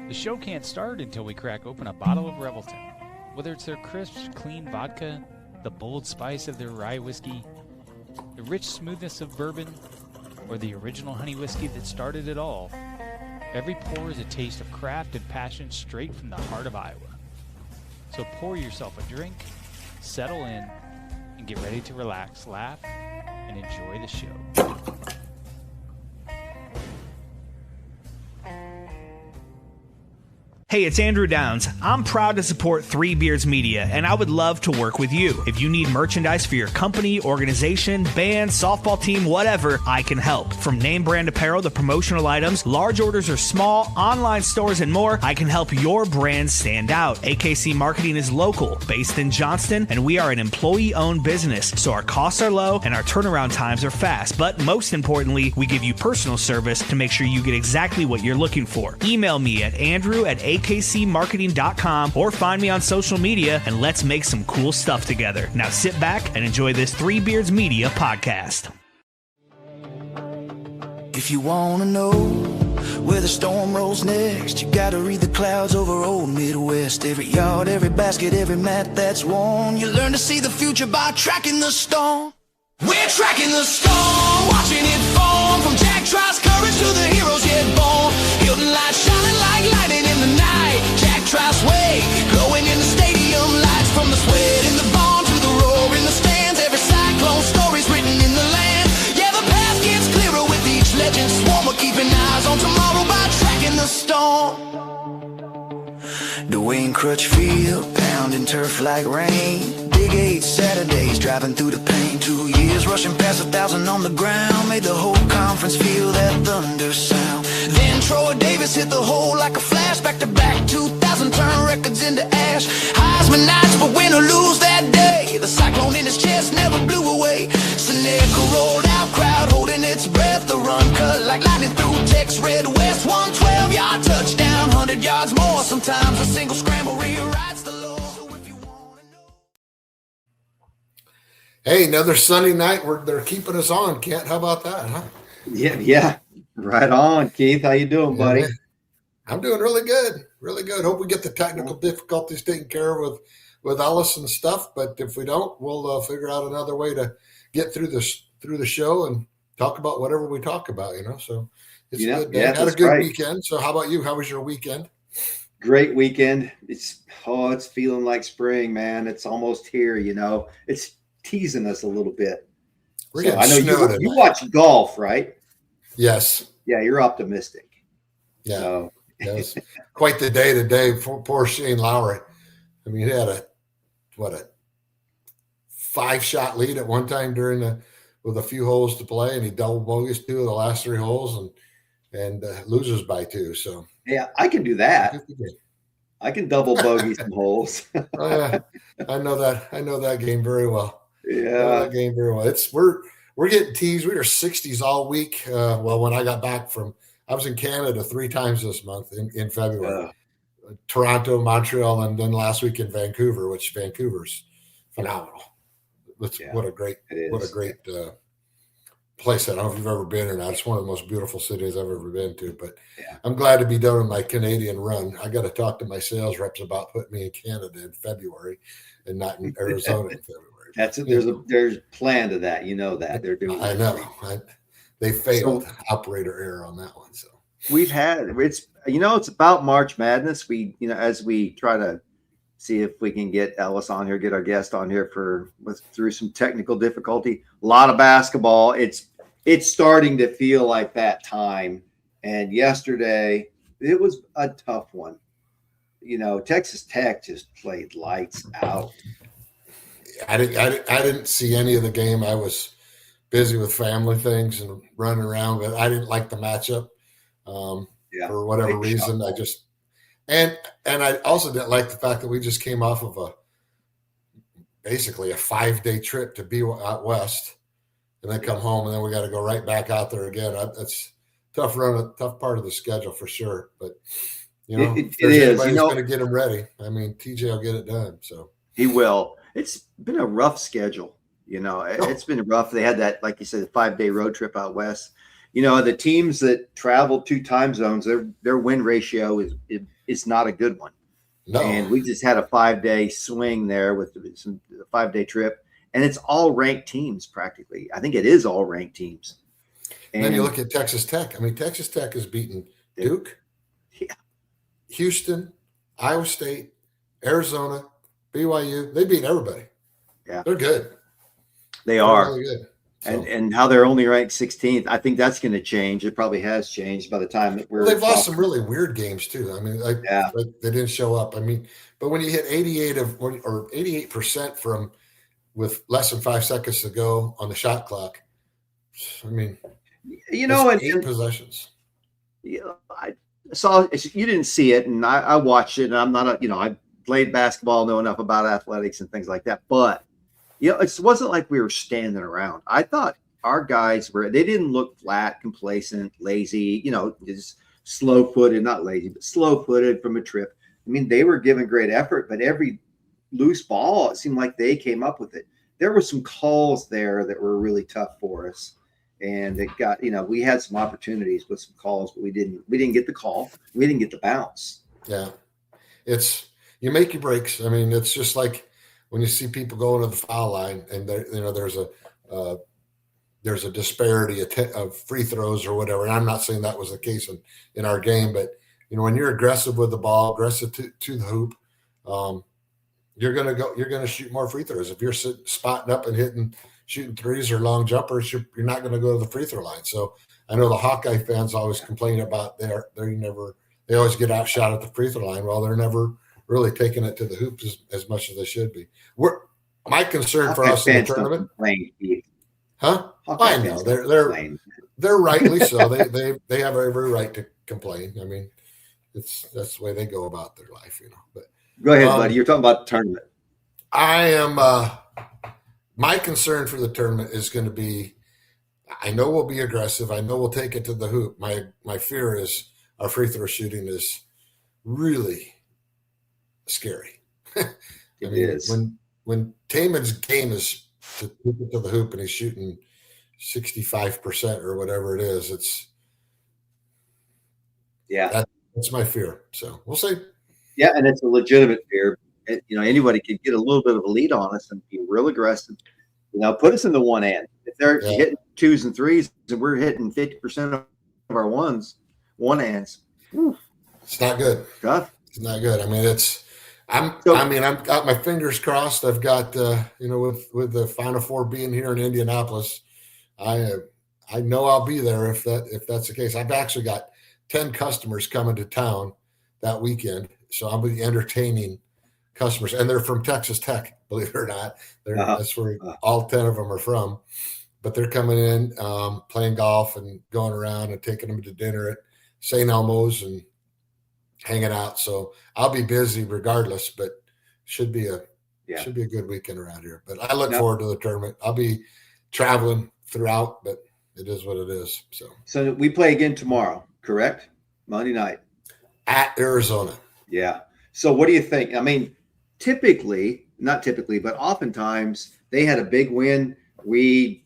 The show can't start until we crack open a bottle of Revelton. Whether it's their crisp, clean vodka, the bold spice of their rye whiskey, the rich smoothness of bourbon, or the original honey whiskey that started it all, every pour is a taste of craft and passion straight from the heart of Iowa. So pour yourself a drink, settle in, and get ready to relax, laugh, and enjoy the show. Hey, it's Andrew Downs. I'm proud to support Three Beards Media, and I would love to work with you. If you need merchandise for your company, organization, band, softball team, whatever, I can help. From name brand apparel to promotional items, large orders or small, online stores, and more, I can help your brand stand out. AKC Marketing is local, based in Johnston, and we are an employee-owned business, so our costs are low and our turnaround times are fast. But most importantly, we give you personal service to make sure you get exactly what you're looking for. Email me at andrew@akcmarketing.com or find me on social media, and let's make some cool stuff together. Now sit back and enjoy this Three Beards Media podcast. If you want to know where the storm rolls next, you got to read the clouds over old Midwest. Every yard, every basket, every mat that's worn. You learn to see the future by tracking the storm. We're tracking the storm, watching it form. From Jack Trice's courage to the heroes yet born. Hilton lights shining like lightning in the night. Jack Trice's way, glowing in the stadium lights. From the sweat in the barn to the roar in the stands. Every Cyclone story's written in the land. Yeah, the path gets clearer with each legend swarm. We're keeping eyes on tomorrow by tracking the storm. Dwayne Crutchfield, pounding turf like rain. Big 8 Saturdays, driving through the pain. 2 years, rushing past 1,000 on the ground. Made the whole conference feel that thunder sound. Then Troy Davis hit the hole like a flash. Back to back, 2,000 turn records into ash. Heisman nights, but win or lose that day. The cyclone in his chest never blew away. Seneca rolled out, crowd holding its breath. The run cut like lightning through Tex Red West. 112-yard touchdown, 100 yards more. Sometimes a single scramble rewrites the law. So if you want to know. Hey, another Sunday night. They're keeping us on, Kent. How about that, huh? Yeah. Right on, Keith. How you doing, buddy? I'm doing really good. Really good. Hope we get the technical difficulties taken care of with Ellis and stuff. But if we don't, we'll figure out another way to get through the show and talk about whatever we talk about, So it's good. Yeah, had a good weekend. So how about you? How was your weekend? Great weekend. It's feeling like spring, man. It's almost here, It's teasing us a little bit. I know you watch golf, right? Yes. Yeah, you're optimistic. Yeah. So. Yes. Quite the day today for poor Shane Lowry. I mean, he had a 5-shot lead at one time with a few holes to play, and he double bogeys 2 of the last 3 holes and loses by 2. So yeah, I can do that. I can double bogey some holes. Oh, yeah. I know that game very well. Yeah, that game very well. We're getting teased. We were 60s all week. When I got back I was in Canada 3 times this month in February. Toronto, Montreal, and then last week in Vancouver, which Vancouver's phenomenal. What a great place. I don't know if you've ever been or not. It's one of the most beautiful cities I've ever been to. But yeah. I'm glad to be done with my Canadian run. I got to talk to my sales reps about putting me in Canada in February and not in Arizona in February. There's a plan to that. That they're doing. I know. They failed operator error on that one. So we've had it's about March Madness. We as we try to see if we can get Ellis on here, get our guest on here through some technical difficulty. A lot of basketball. It's starting to feel like that time. And yesterday it was a tough one. Texas Tech just played lights out. I didn't see any of the game. I was busy with family things and running around, but I didn't like the matchup for whatever reason. I just and I also didn't like the fact that we just came off of basically a 5-day trip to be out west and then come home, and then we got to go right back out there again. That's tough part of the schedule for sure. But it is. Anybody's going to get him ready. I mean, TJ will get it done. So he will. It's been a rough schedule. It's been rough. They had that, like you said, 5-day road trip out west. the teams that travel 2 time zones, their win ratio is not a good one. No. And we just had a 5-day swing there with a 5-day trip, and it's all ranked teams practically. I think it is all ranked teams. And then you look at Texas Tech. I mean, Texas Tech has beaten Duke, Houston, Iowa State, Arizona, BYU. They beat everybody. Yeah, they're good. They're are really good. So. And how they're only ranked 16th, I think that's going to change. It probably has changed by the time that they've lost some really weird games too. I mean, like they didn't show up. I mean, but when you hit 88% from with less than 5 seconds to go on the shot clock, I mean, and 8 possessions. I saw you didn't see it, and I watched it, and I'm not I played basketball, know enough about athletics and things like that, but it wasn't like we were standing around. I thought our guys they didn't look flat, complacent, lazy, just slow-footed, not lazy, but slow-footed from a trip. I mean, they were giving great effort, but every loose ball, it seemed like they came up with it. There were some calls there that were really tough for us. And it got, we had some opportunities with some calls, but we didn't get the call. We didn't get the bounce. Yeah. You make your breaks. I mean, it's just like when you see people going to the foul line and there's a disparity of free throws or whatever. And I'm not saying that was the case in our game, but when you're aggressive with the ball, aggressive to the hoop, you're going to shoot more free throws. If you're spotting up and shooting threes or long jumpers, you're not going to go to the free throw line. So I know the Hawkeye fans always complain about they always get outshot at the free throw line. Well, they're never really taking it to the hoops as much as they should be. My concern for us in the tournament, huh? I know they're rightly so. They have every right to complain. I mean, that's the way they go about their life, But go ahead, buddy. You're talking about the tournament. I am. My concern for the tournament is going to be, I know we'll be aggressive. I know we'll take it to the hoop. My fear is our free throw shooting is really scary. It is. When Taman's game is to take it to the hoop and he's shooting 65% or whatever it is, that's my fear. So we'll see. Yeah, and it's a legitimate fear. Anybody could get a little bit of a lead on us and be real aggressive. Put us in the one end. If they're hitting 2s and 3s and we're hitting 50% of our one hands, it's not good. Tough. It's not good. I mean, I've got my fingers crossed. I've got with the Final Four being here in Indianapolis, I know I'll be there if that's the case. I've actually got 10 customers coming to town that weekend, so I'll be entertaining customers, and they're from Texas Tech, believe it or not. That's where all 10 of them are from. But they're coming in, playing golf and going around and taking them to dinner at St. Elmo's and hanging out. So I'll be busy regardless, but should be a good weekend around here. But I look forward to the tournament. I'll be traveling throughout, but it is what it is. So we play again tomorrow, correct? Monday night at Arizona. Yeah. So what do you think? I mean, not typically, but oftentimes they had a big win. We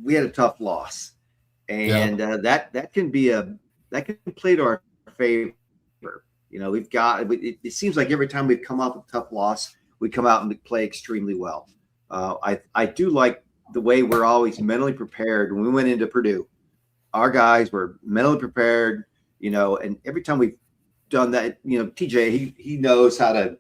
had a tough loss, and that can play to our favor. We've got it seems like every time we've come off a tough loss, we come out and play extremely well. I do like the way we're always mentally prepared. When we went into Purdue, our guys were mentally prepared, and every time we've done that, TJ, he knows how to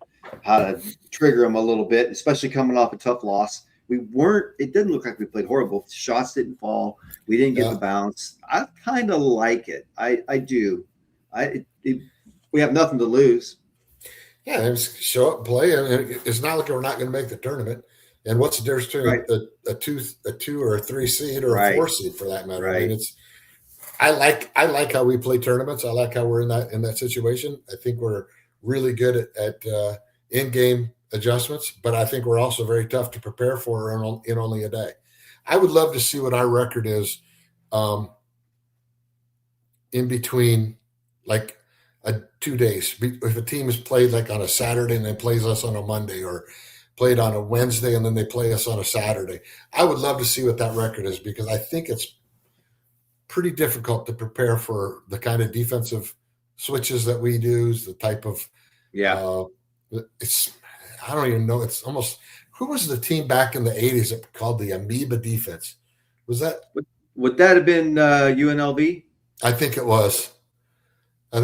trigger them a little bit, especially coming off a tough loss. It didn't look like we played horrible. Shots didn't fall. We didn't get the bounce. I kind of like it. I do. We have nothing to lose. Yeah, show up and play. I mean, it's not like we're not going to make the tournament. And what's the difference between a 2 or a 3 seed or a 4 seed for that matter? Right. I mean, I like how we play tournaments. I like how we're in that situation. I think we're really good at in-game adjustments, but I think we're also very tough to prepare for in only a day. I would love to see what our record is in between, like 2 days. If a team is played like on a Saturday and then plays us on a Monday, or played on a Wednesday and then they play us on a Saturday, I would love to see what that record is, because I think it's pretty difficult to prepare for the kind of defensive switches that we do, the type of it's I don't even know. It's almost who was the team back in the 80s that called the amoeba defense? Was that would that have been UNLV? I think it was. That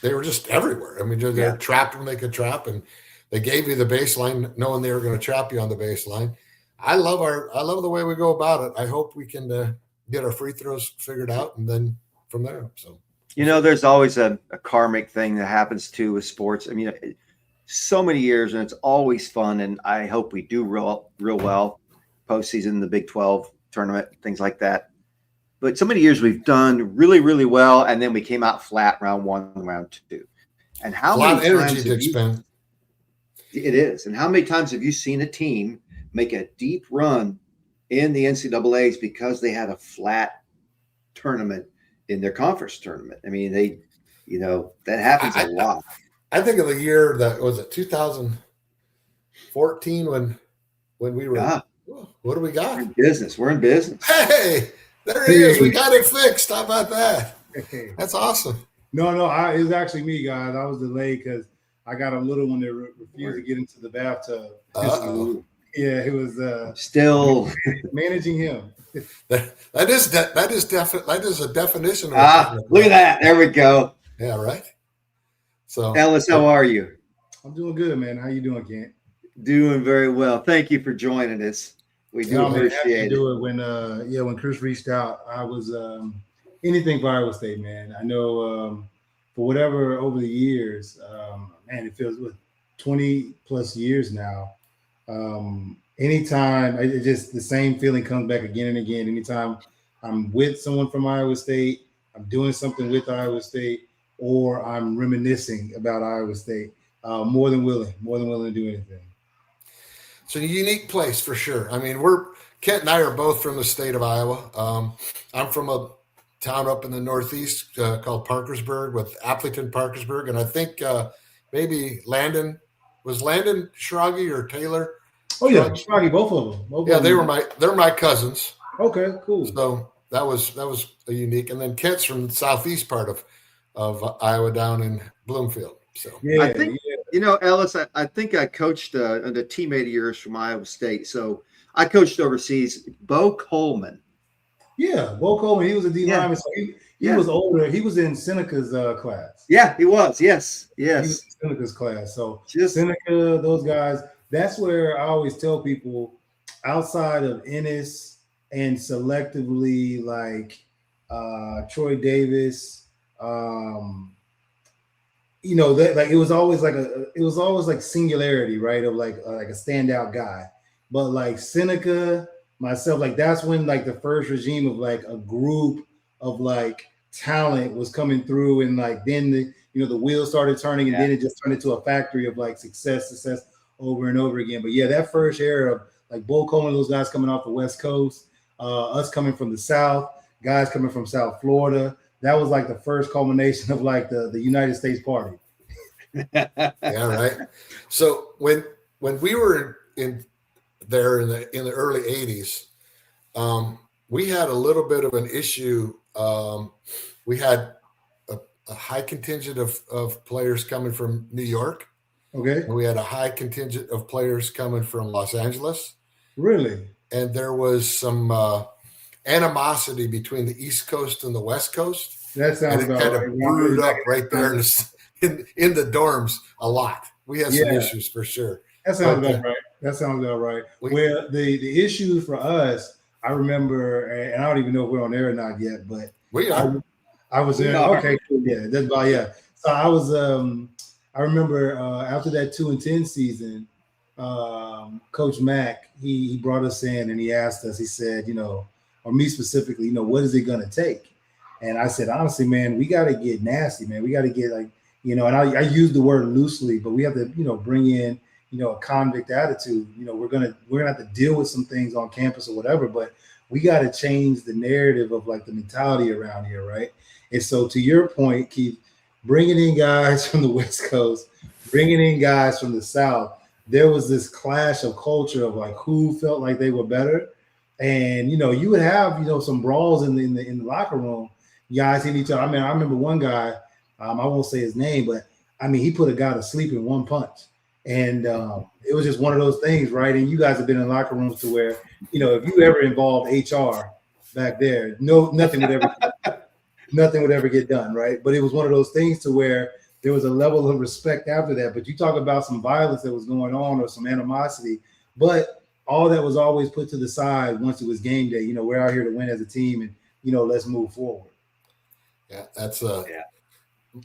they were just everywhere. I mean, they're trapped when they could trap, and they gave you the baseline knowing they were going to trap you on the baseline. I love the way we go about it. I hope we can get our free throws figured out, and then from there. So there's always a karmic thing that happens too with sports. I mean, so many years, and it's always fun. And I hope we do real well postseason, the Big 12 tournament, things like that. But so many years we've done really, really well, and then we came out flat round 1, round 2. And how many times energy to expend? It is. And how many times have you seen a team make a deep run in the NCAAs because they had a flat tournament in their conference tournament? I mean, that happens a lot. I think of the year that was it 2014 when we were. Yeah. What do we got? We're in business. Hey, there he is. We got it fixed. How about that? That's awesome. No, it was actually me, guys. I was delayed because I got a little one that refused to get into the bathtub. Yeah, it was still managing him. That is a definition. Look at that. There we go. Yeah, right. So Ellis, how are you? I'm doing good, man. How you doing, Kent? Doing very well. Thank you for joining us. We do appreciate it. When Chris reached out, I was anything for Iowa State, man. I know for whatever over the years, man, it feels with 20 plus years now. Anytime, it just the same feeling comes back again and again. Anytime I'm with someone from Iowa State, I'm doing something with Iowa State, or I'm reminiscing about Iowa State, more than willing to do anything. It's a unique place for sure. I mean, Kent and I are both from the state of Iowa. I'm from a town up in the Northeast called Parkersburg with Appleton-Parkersburg. And I think maybe Landon Schrage or Taylor? Oh yeah, Schrage, both of them. They're my cousins. Okay, cool. So that was a unique. And then Kent's from the southeast part of Iowa down in Bloomfield. So I think Ellis, I think I coached a teammate of yours from Iowa State. So I coached overseas, Bo Coleman. Yeah, Bo Coleman. He was a D lineman. So he was older. He was in Seneca's class. Yeah, he was. Yes. He was in Seneca's class. So Seneca, those guys. That's where I always tell people, outside of Ennis and selectively like Troy Davis, that like it was always like singularity, right? Of like a standout guy. But like Seneca, myself, like that's when like the first regime of like a group of like talent was coming through, and like then the wheels started turning, and then it just turned into a factory of like success over and over again. But yeah, that first era of like Bo Coleman, those guys coming off the West Coast, us coming from the South, guys coming from South Florida. That was like the first culmination of like the United States party. Yeah, right. So when we were in there in the early 80s, we had a little bit of an issue. We had a high contingent of players coming from New York. Okay. And we had a high contingent of players coming from Los Angeles. Really? And there was some animosity between the East Coast and the West Coast. That sounds and it kind of brewed up right there in the dorms a lot. We had some issues for sure. That sounds about right. Where the issues for us, I remember, and I don't even know if we're on air or not yet, but we are. I was in. Okay, cool. Yeah, that's about So I was. I remember after that 2-10 season, Coach Mack he brought us in and he asked us. He said, or me specifically, what is it going to take? And I said, honestly, man, we got to get nasty, man. We got to get like, and I use the word loosely, but we have to, bring in, a convict attitude. We're gonna have to deal with some things on campus or whatever, but we got to change the narrative of like the mentality around here, right? And so to your point, Keith, bringing in guys from the West Coast, bringing in guys from the South, there was this clash of culture of like who felt like they were better. And you would have some brawls in the locker room, guys hitting each other. I mean, I remember one guy, I won't say his name, but I mean, he put a guy to sleep in one punch. And it was just one of those things, right? And you guys have been in locker rooms to where, if you ever involved HR back there, nothing would ever get done, right? But it was one of those things to where there was a level of respect after that. But you talk about some violence that was going on or some animosity, but all that was always put to the side once it was game day. We're out here to win as a team, and let's move forward. Yeah, that's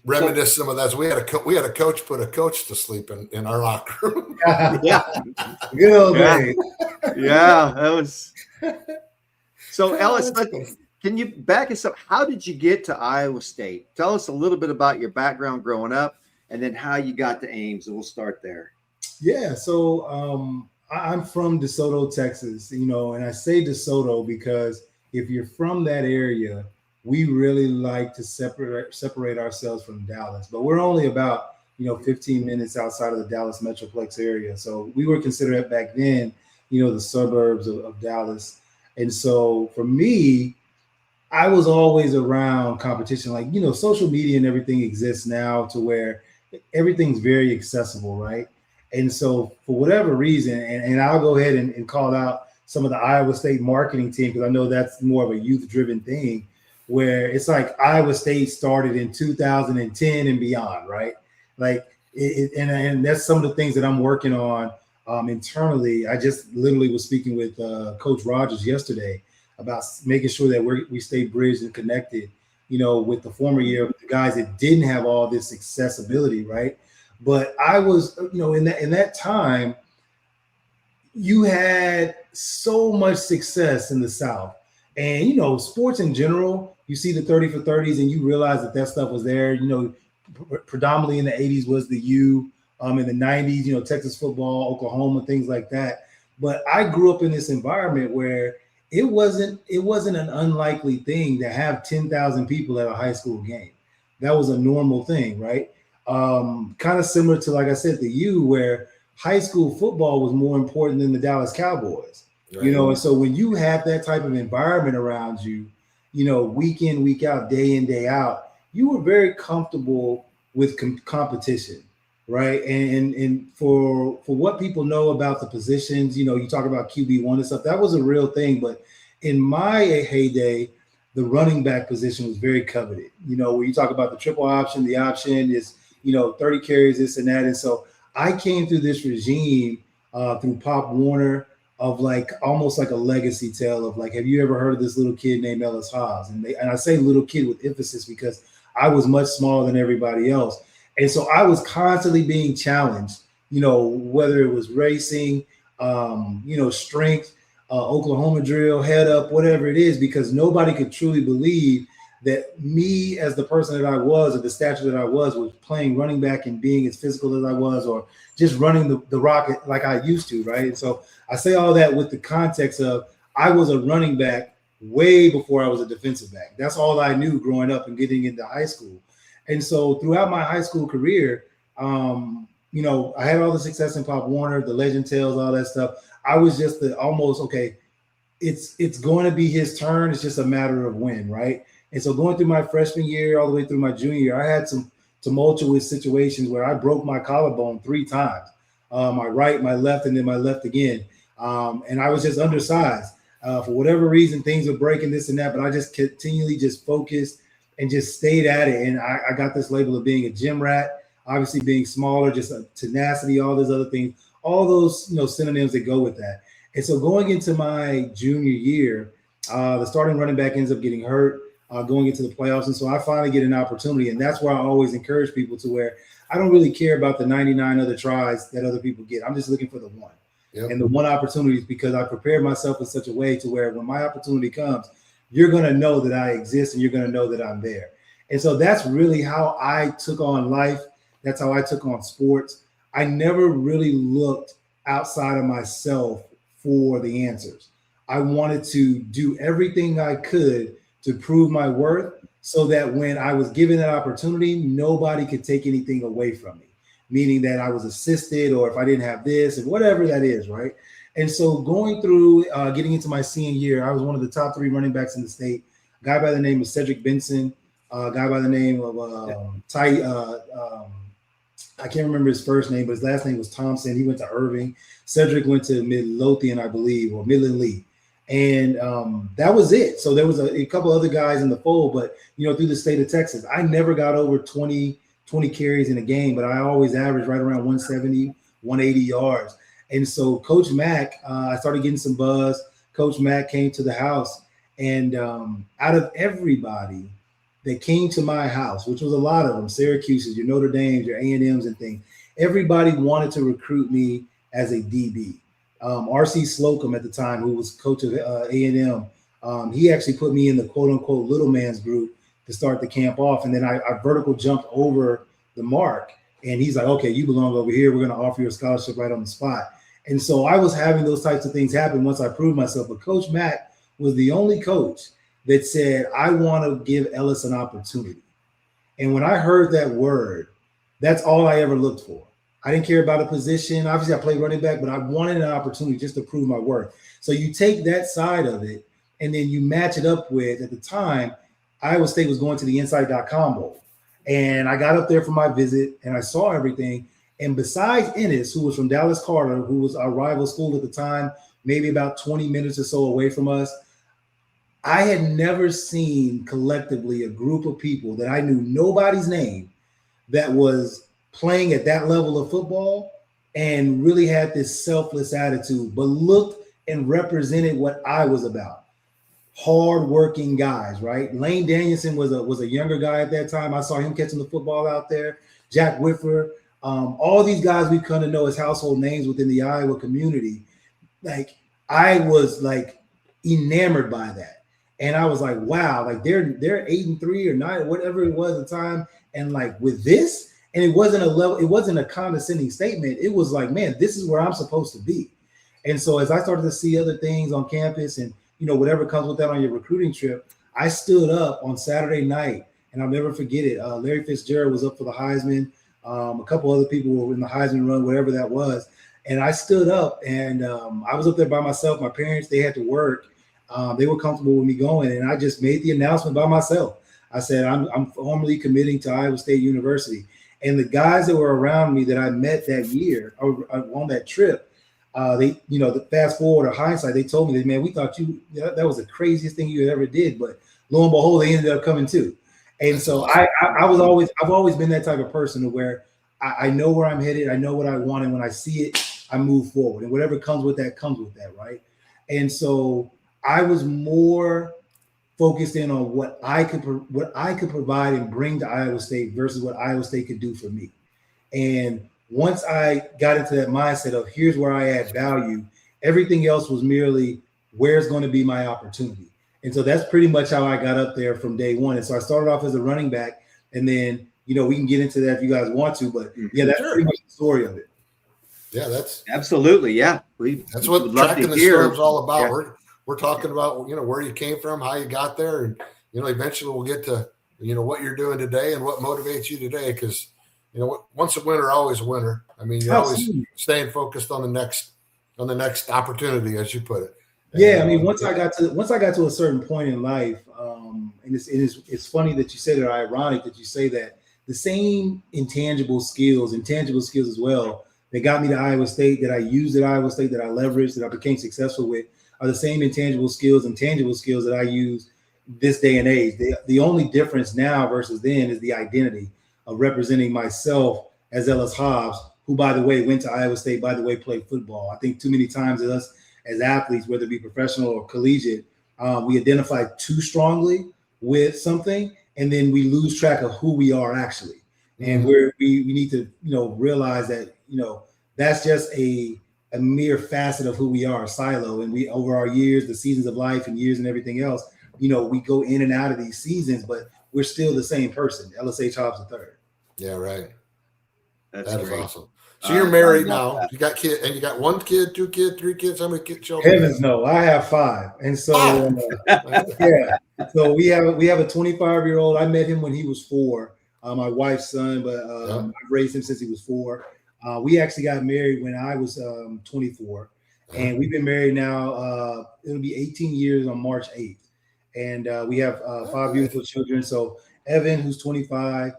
reminisce some of that. So we had a coach put a coach to sleep in our locker room. Yeah, good old days. Yeah, that was. So Ellis, can you back us up? How did you get to Iowa State? Tell us a little bit about your background growing up, and then how you got to Ames, and we'll start there. Yeah, so I'm from DeSoto, Texas, and I say DeSoto because if you're from that area, we really like to separate ourselves from Dallas, but we're only about 15 minutes outside of the Dallas Metroplex area. So we were considered back then, the suburbs of Dallas. And so for me, I was always around competition. Like, social media and everything exists now to where everything's very accessible, right? And so for whatever reason, and I'll go ahead and call out some of the Iowa State marketing team, because I know that's more of a youth-driven thing, where it's like Iowa State started in 2010 and beyond, right? Like, and that's some of the things that I'm working on internally. I just literally was speaking with Coach Rogers yesterday about making sure that we stay bridged and connected, with the former year, the guys that didn't have all this accessibility, right? But I was, in that time, you had so much success in the South. And, sports in general, you see the 30 for 30s and you realize that stuff was there. Predominantly in the 80s was the U. In the 90s, Texas football, Oklahoma, things like that. But I grew up in this environment where it wasn't an unlikely thing to have 10,000 people at a high school game. That was a normal thing, right? Kind of similar to, like I said, the U, where high school football was more important than the Dallas Cowboys. Right. And so when you have that type of environment around you, week in, week out, day in, day out, you were very comfortable with competition, right? And for what people know about the positions, you talk about QB1 and stuff, that was a real thing. But in my heyday, the running back position was very coveted. Where you talk about the triple option, the option is, 30 carries, this and that. And so I came through this regime through Pop Warner, of like almost like a legacy tale of like, have you ever heard of this little kid named Ellis Hobbs? And I say little kid with emphasis because I was much smaller than everybody else. And so I was constantly being challenged, whether it was racing, strength, Oklahoma drill, head up, whatever it is, because nobody could truly believe that me as the person that I was, or the stature that I was playing running back and being as physical as I was, or just running the rocket like I used to, right? And so I say all that with the context of I was a running back way before I was a defensive back. That's all I knew growing up and getting into high school. And so throughout my high school career, I had all the success in Pop Warner, the Legend Tales, all that stuff. I was just it's going to be his turn. It's just a matter of when, right? And so going through my freshman year all the way through my junior year, I had some tumultuous situations where I broke my collarbone 3 times, my right, my left, and then my left again. And I was just undersized. For whatever reason, things were breaking, this and that, but I just continually just focused and just stayed at it. And I got this label of being a gym rat, obviously being smaller, just a tenacity, all those other things, all those synonyms that go with that. And so going into my junior year, the starting running back ends up getting hurt. Going into the playoffs. And so I finally get an opportunity. And that's where I always encourage people to where I don't really care about the 99 other tries that other people get. I'm just looking for the one. Yep. And the one opportunity is because I prepared myself in such a way to where when my opportunity comes, you're going to know that I exist and you're going to know that I'm there. And so that's really how I took on life. That's how I took on sports. I never really looked outside of myself for the answers. I wanted to do everything I could to prove my worth so that when I was given that opportunity, nobody could take anything away from me, meaning that I was assisted or if I didn't have this and whatever that is, right? And so going through, getting into my senior year, I was one of the top 3 running backs in the state. A guy by the name of Cedric Benson, a guy by the name of Ty. I can't remember his first name, but his last name was Thompson. He went to Irving. Cedric went to Midlothian, I believe, or Midland Lee. And that was it. So there was a couple other guys in the fold, but, through the state of Texas, I never got over 20 carries in a game, but I always averaged right around 170, 180 yards. And so Coach Mack, I started getting some buzz. Coach Mack came to the house, and out of everybody that came to my house, which was a lot of them, Syracuse's, your Notre Dame's, your A&M's and things, everybody wanted to recruit me as a DB. R.C. Slocum at the time, who was coach of A&M, he actually put me in the quote-unquote little man's group to start the camp off. And then I vertical jumped over the mark. And he's like, okay, you belong over here. We're going to offer you a scholarship right on the spot. And so I was having those types of things happen once I proved myself. But Coach Mack was the only coach that said, I want to give Ellis an opportunity. And when I heard that word, that's all I ever looked for. I didn't care about a position. Obviously, I played running back, but I wanted an opportunity just to prove my worth. So you take that side of it, and then you match it up with, at the time, Iowa State was going to the Inside.com Bowl. And I got up there for my visit, and I saw everything. And besides Ennis, who was from Dallas Carter, who was our rival school at the time, maybe about 20 minutes or so away from us, I had never seen collectively a group of people that I knew nobody's name that was playing at that level of football and really had this selfless attitude, but looked and represented what I was about. Hard-working guys, right? Lane Danielson was a younger guy at that time. I saw him catching the football out there. Jack Whitfer, all these guys we kind of know as household names within the Iowa community. Like, I was like enamored by that. And I was like, wow, like they're 8-3 or 9, whatever it was at the time. And like with this, and it wasn't a condescending statement. It was like, man, this is where I'm supposed to be. And so as I started to see other things on campus and, whatever comes with that on your recruiting trip, I stood up on Saturday night, and I'll never forget it. Larry Fitzgerald was up for the Heisman. A couple other people were in the Heisman run, whatever that was. And I stood up, and I was up there by myself. My parents, they had to work. They were comfortable with me going, and I just made the announcement by myself. I said, I'm formally committing to Iowa State University. And the guys that were around me that I met that year on that trip, they, the fast forward or hindsight, they told me that, man, we thought that was the craziest thing you ever did. But lo and behold, they ended up coming too. And so I've always been that type of person to where I know where I'm headed. I know what I want. And when I see it, I move forward, and whatever comes with that. Right. And so I was more focused in on what I could provide and bring to Iowa State versus what Iowa State could do for me. And once I got into that mindset of here's where I add value, everything else was merely where's going to be my opportunity. And so that's pretty much how I got up there from day one. And so I started off as a running back, and then, we can get into that if you guys want to, but yeah, that's pretty much the story of it. Yeah, that's absolutely. Yeah. That's what tracking the story is all about. Yeah. We're talking about, where you came from, how you got there. And, eventually we'll get to, what you're doing today and what motivates you today. Cause once a winner, always a winner. I mean, you're always staying focused on the next opportunity, as you put it. Yeah. I mean, once I got to a certain point in life, and it's funny that you say that, ironic that you say that the same intangible skills as well, that got me to Iowa State, that I used at Iowa State, that I leveraged, that I became successful with, are the same intangible skills and tangible skills that I use this day and age. The only difference now versus then is the identity of representing myself as Ellis Hobbs, who, by the way, went to Iowa State, by the way, played football. I think too many times us as athletes, whether it be professional or collegiate, we identify too strongly with something, and then we lose track of who we are actually. And we need to, realize that, that's just a mere facet of who we are, a silo. And we, over our years, the seasons of life and years and everything else, we go in and out of these seasons, but we're still the same person, Ellis H. Hobbs III. Yeah, right. That is awesome. So you're married now. You got kids, and you got 1 kid, 2 kids, 3 kids. How many children? Heavens no, I have 5. And so yeah. So we have a 25-year-old. I met him when he was 4. My wife's son, but I've raised him since he was 4. We actually got married when I was 24, And we've been married now. It'll be 18 years on March 8th. And we have 5 beautiful children. So Evan, who's 25,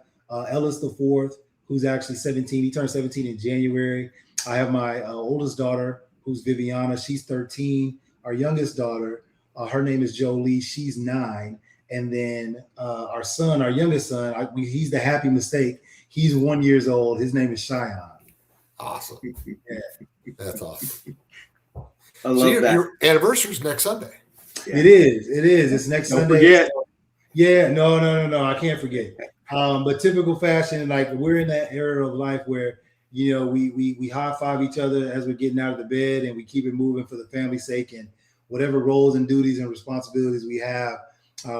Ellis the fourth, who's actually 17. He turned 17 in January. I have my oldest daughter, who's Viviana. She's 13. Our youngest daughter, her name is Jolie. She's 9. And then our youngest son, he's the happy mistake. He's 1 year old. His name is Cheyenne. Awesome. Yeah. That's awesome. I love that. Your anniversary's next Sunday. Yeah. It is. It's next Sunday. Forget. Yeah, no. I can't forget. But typical fashion, like we're in that era of life where, you know, we high five each other as we're getting out of the bed, and we keep it moving for the family's sake, and whatever roles and duties and responsibilities we have,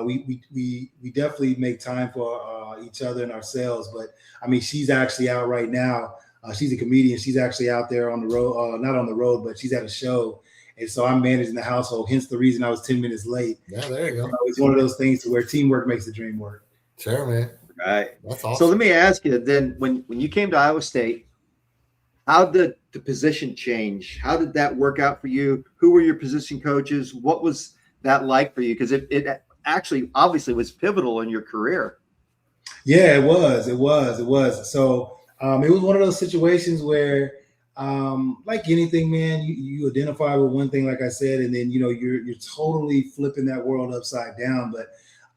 we definitely make time for each other and ourselves. But I mean, she's actually out right now. She's a comedian. She's actually out there on the road, not on the road, but she's at a show. And so I'm managing the household, hence the reason I was 10 minutes late. Yeah, there you go. It's one of those things to where teamwork makes the dream work. Sure, man. Right. That's awesome. So let me ask you then, when you came to Iowa State, how did the position change? How did that work out for you? Who were your position coaches? What was that like for you? Because it actually obviously was pivotal in your career. Yeah, it was. So it was one of those situations where, like anything, man, you identify with one thing, like I said, and then, you know, you're totally flipping that world upside down. But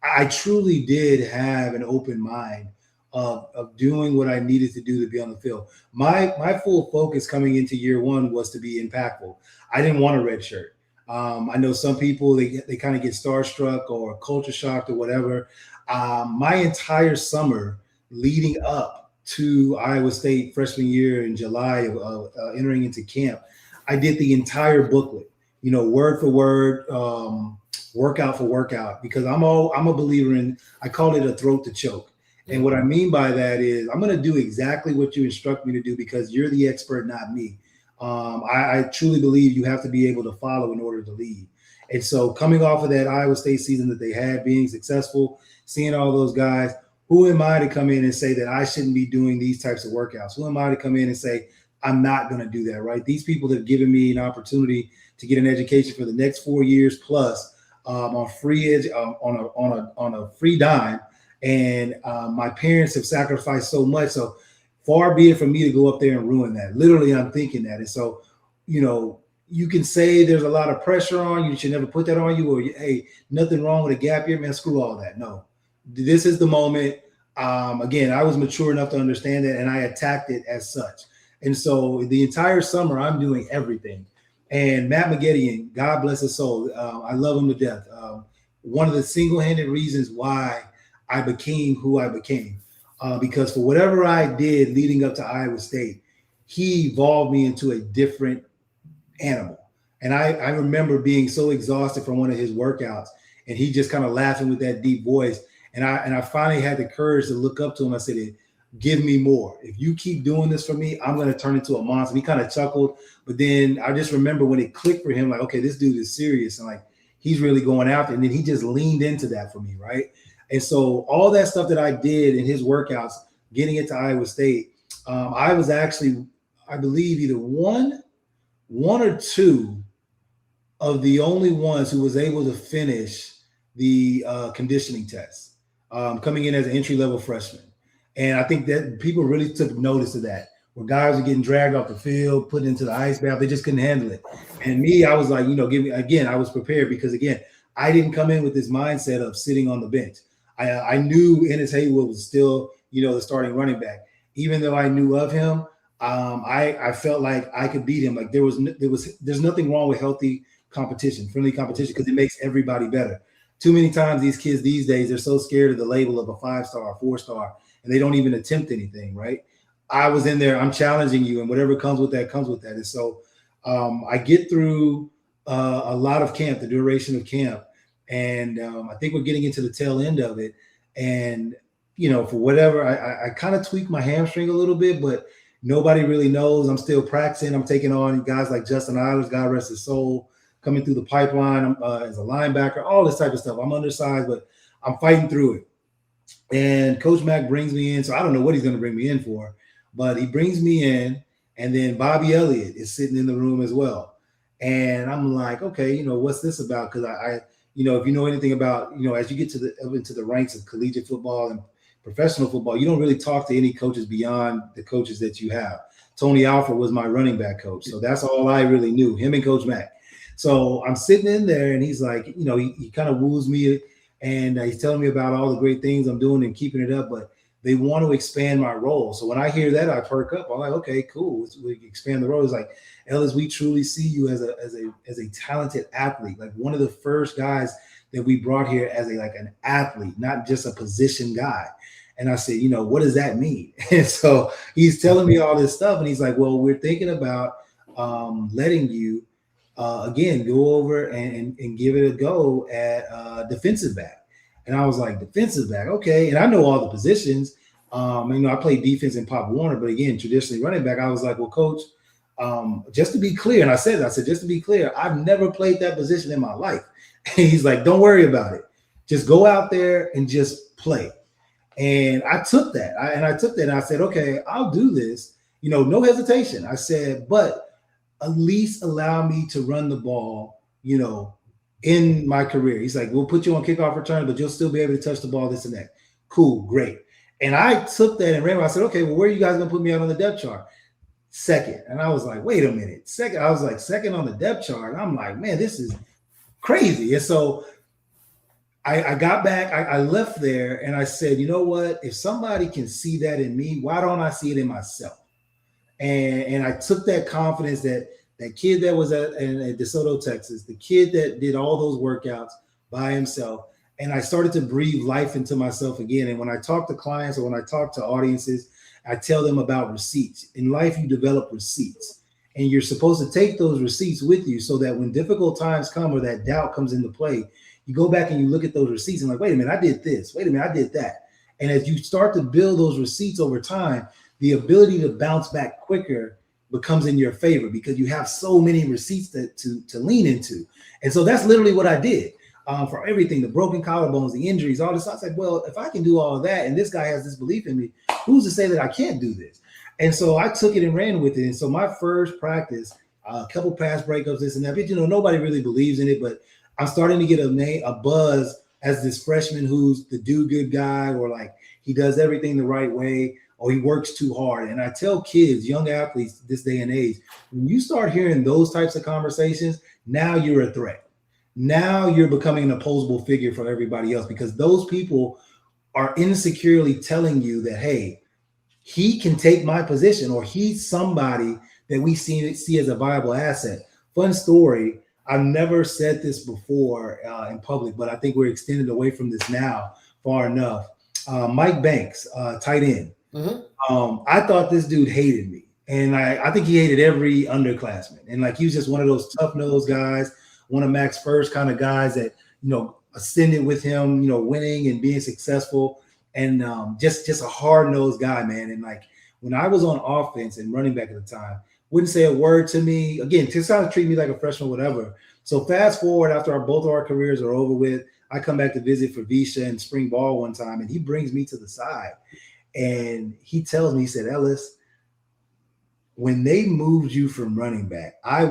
I truly did have an open mind of doing what I needed to do to be on the field. My full focus coming into year one was to be impactful. I didn't want a red shirt. I know some people, they kind of get starstruck or culture shocked or whatever. My entire summer leading up to Iowa State freshman year in July of entering into camp, I did the entire booklet, you know, word for word, workout for workout, because I'm a believer in, I call it a throat to choke. And what I mean by that is I'm going to do exactly what you instruct me to do because you're the expert, not me. I truly believe you have to be able to follow in order to lead. And so coming off of that Iowa State season that they had, being successful, seeing all those guys, who am I to come in and say that I shouldn't be doing these types of workouts? Who am I to come in and say, I'm not going to do that, right? These people have given me an opportunity to get an education for the next 4 years plus on a free dime. And my parents have sacrificed so much. So far be it from me to go up there and ruin that. Literally, I'm thinking that. And so, you know, you can say there's a lot of pressure on you. You should never put that on you. Or, hey, nothing wrong with a gap year, man. Screw all that. No, this is the moment. Again, I was mature enough to understand that, and I attacked it as such. And so the entire summer, I'm doing everything. And Matt McGettian, God bless his soul, I love him to death. One of the single-handed reasons why I became who I became, because for whatever I did leading up to Iowa State, he evolved me into a different animal. And I remember being so exhausted from one of his workouts, and he just kind of laughing with that deep voice. And I finally had the courage to look up to him. I said, give me more. If you keep doing this for me, I'm going to turn into a monster. He kind of chuckled, but then I just remember when it clicked for him, like, okay, this dude is serious. And like, he's really going after it. And then he just leaned into that for me. Right. And so all that stuff that I did in his workouts, getting into Iowa State, I was actually, I believe, either one or two of the only ones who was able to finish the conditioning test. Coming in as an entry-level freshman. And I think that people really took notice of that, where guys were getting dragged off the field, put into the ice bath. They just couldn't handle it. And me, I was like, you know, I was prepared because, again, I didn't come in with this mindset of sitting on the bench. I knew Ennis Haywood was still, you know, the starting running back. Even though I knew of him, I felt like I could beat him. Like there's nothing wrong with healthy competition, friendly competition, because it makes everybody better. Too many times these kids these days, they're so scared of the label of a 5-star, 4-star, and they don't even attempt anything, right? I was in there, I'm challenging you, and whatever comes with that, comes with that. And so I get through a lot of camp, the duration of camp, and I think we're getting into the tail end of it. And, you know, for whatever, I kind of tweaked my hamstring a little bit, but nobody really knows. I'm still practicing. I'm taking on guys like Justin Eilers, God rest his soul, coming through the pipeline as a linebacker, all this type of stuff. I'm undersized, but I'm fighting through it. And Coach Mack brings me in. So I don't know what he's going to bring me in for, but he brings me in. And then Bobby Elliott is sitting in the room as well. And I'm like, okay, what's this about? Because I if you know anything about, as you get into the ranks of collegiate football and professional football, you don't really talk to any coaches beyond the coaches that you have. Tony Alford was my running back coach. So that's all I really knew, him and Coach Mack. So I'm sitting in there and he's like, he kind of woos me and he's telling me about all the great things I'm doing and keeping it up, but they want to expand my role. So when I hear that, I perk up. I'm like, okay, cool. We expand the role. It's like, Ellis, we truly see you as a talented athlete. Like one of the first guys that we brought here as an athlete, not just a position guy. And I said, what does that mean? And so he's telling me all this stuff. And he's like, well, we're thinking about letting you, again, go over and give it a go at defensive back. And I was like, defensive back, okay. And I know all the positions. I played defense in Pop Warner, but again, traditionally running back. I was like, well, Coach, just to be clear, and I said, just to be clear, I've never played that position in my life. And he's like, don't worry about it. Just go out there and just play. And I took that. And I said, okay, I'll do this. No hesitation. I said, but at least allow me to run the ball, in my career. He's like, we'll put you on kickoff return, but you'll still be able to touch the ball, this and that. Cool, great. And I took that and ran. I said, okay, well, where are you guys going to put me out on the depth chart? Second. And I was like, wait a minute. Second. I was like, second on the depth chart. And I'm like, man, this is crazy. And so I got back, I left there and I said, you know what? If somebody can see that in me, why don't I see it in myself? And I took that confidence that kid that was at DeSoto, Texas, the kid that did all those workouts by himself, and I started to breathe life into myself again. And when I talk to clients or when I talk to audiences, I tell them about receipts. In life, you develop receipts, and you're supposed to take those receipts with you so that when difficult times come or that doubt comes into play, you go back and you look at those receipts and like, wait a minute, I did this. Wait a minute, I did that. And as you start to build those receipts over time, the ability to bounce back quicker becomes in your favor because you have so many receipts to lean into. And so that's literally what I did for everything, the broken collarbones, the injuries, all this. I was like, well, if I can do all of that and this guy has this belief in me, who's to say that I can't do this? And so I took it and ran with it. And so my first practice, a couple pass breakups, this and that, but nobody really believes in it, but I'm starting to get a buzz as this freshman who's the do-good guy, or like he does everything the right way, or he works too hard. And I tell kids, young athletes this day and age, when you start hearing those types of conversations, now you're a threat. Now you're becoming an opposable figure for everybody else because those people are insecurely telling you that, hey, he can take my position, or he's somebody that we see as a viable asset. Fun story. I've never said this before in public, but I think we're extended away from this now far enough. Mike Banks, tight end. Mm-hmm. I thought this dude hated me, and I think he hated every underclassman. And like he was just one of those tough-nosed guys, one of Mac's first kind of guys that ascended with him, winning and being successful, and just a hard-nosed guy, man. And like when I was on offense and running back at the time, wouldn't say a word to me. Again, just kind of treat me like a freshman, whatever. So fast forward after both of our careers are over with, I come back to visit for Visha and spring ball one time, and he brings me to the side. And he tells me, he said, Ellis, when they moved you from running back, I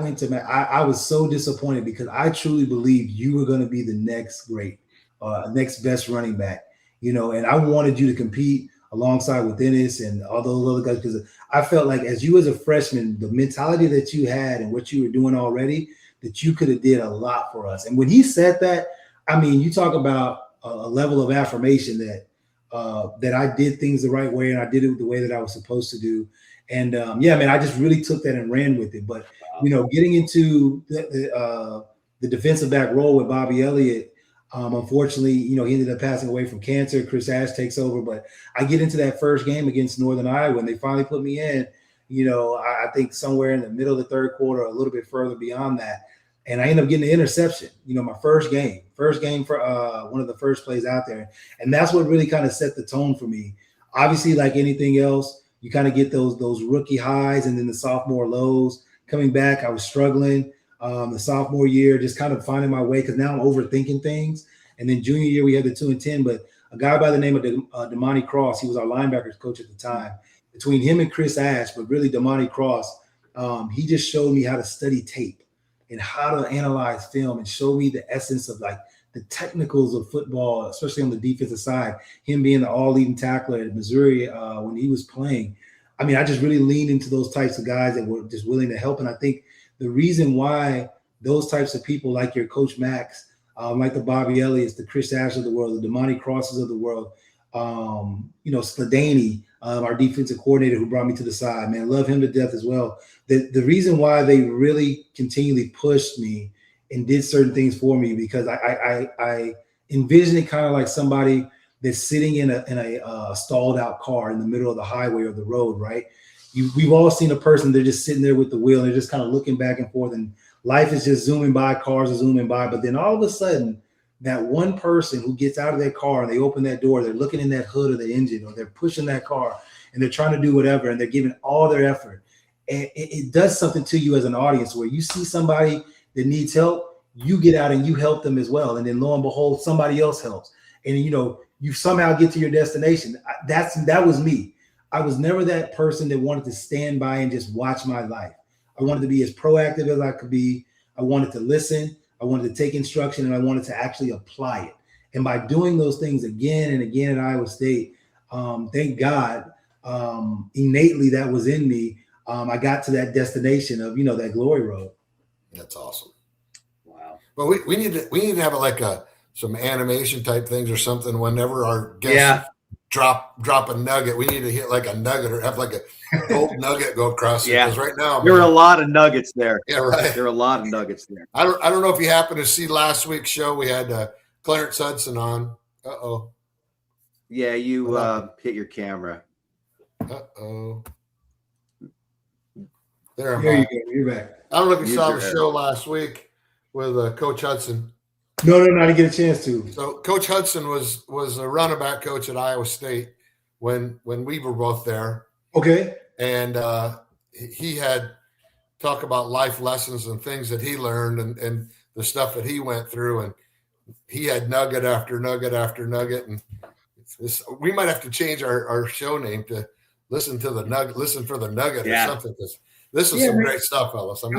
was so disappointed because I truly believed you were going to be the next great, next best running back, and I wanted you to compete alongside with Ennis and all those other guys, because I felt like as a freshman, the mentality that you had and what you were doing already, that you could have did a lot for us. And when he said that, I mean, you talk about a level of affirmation that I did things the right way and I did it the way that I was supposed to do. And I just really took that and ran with it. But, getting into the defensive back role with Bobby Elliott, unfortunately, he ended up passing away from cancer. Chris Ash takes over, but I get into that first game against Northern Iowa and they finally put me in, I think somewhere in the middle of the third quarter, a little bit further beyond that. And I ended up getting the interception, my first game for one of the first plays out there. And that's what really kind of set the tone for me. Obviously, like anything else, you kind of get those rookie highs and then the sophomore lows. Coming back, I was struggling. The sophomore year, just kind of finding my way because now I'm overthinking things. And then junior year, we had the 2-10, but a guy by the name of Damani Cross, he was our linebackers coach at the time. Between him and Chris Ash, but really Damani Cross, he just showed me how to study tape. and how to analyze film and show me the essence of like the technicals of football, especially on the defensive side. Him being the all-leading tackler at Missouri when he was playing. I mean, I just really leaned into those types of guys that were just willing to help. And I think the reason why those types of people like your Coach Max, like the Bobby Elliott's, the Chris Ash of the world, the Damani Crosses of the world, Sladany, our defensive coordinator who brought me to the side, man, love him to death as well. The reason why they really continually pushed me and did certain things for me, because I envision it kind of like somebody that's sitting in a stalled out car in the middle of the highway or the road, right? We've all seen a person, they're just sitting there with the wheel, and they're just kind of looking back and forth, and life is just zooming by, cars are zooming by. But then all of a sudden, that one person who gets out of their car and they open that door, they're looking in that hood of the engine, or they're pushing that car and they're trying to do whatever, and they're giving all their effort. And it does something to you as an audience where you see somebody that needs help, you get out and you help them as well. And then lo and behold, somebody else helps. And, you somehow get to your destination. That was me. I was never that person that wanted to stand by and just watch my life. I wanted to be as proactive as I could be. I wanted to listen. I wanted to take instruction, and I wanted to actually apply it. And by doing those things again and again at Iowa State, thank God, innately that was in me. I got to that destination of, that glory road. That's awesome. Wow. Well, we need to have like some animation type things or something whenever our guests drop a nugget. We need to hit like a nugget or have like a gold nugget go across it. Because right now there were a lot of nuggets there. Yeah, right. There were a lot of nuggets there. I don't know if you happened to see last week's show. We had Clarence Hudson on. Uh-oh. Yeah, you hit your camera. Uh-oh. There you go. You're back. I don't know if you saw the show last week with Coach Hudson. No, I didn't get a chance to. So Coach Hudson was a running back coach at Iowa State when we were both there. Okay. And he had talk about life lessons and things that he learned and the stuff that he went through. And he had nugget after nugget after nugget. And we might have to change our show name to listen for the nugget or something, because this is some great stuff, Ellis. That's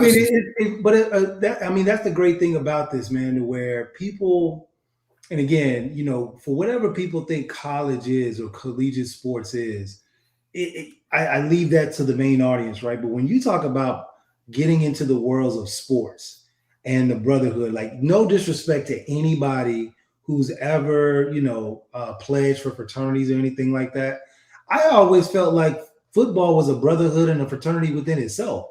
the great thing about this, man, where people, and again, for whatever people think college is or collegiate sports is, I leave that to the main audience, right? But when you talk about getting into the worlds of sports and the brotherhood, like no disrespect to anybody who's ever, pledged for fraternities or anything like that, I always felt like football was a brotherhood and a fraternity within itself.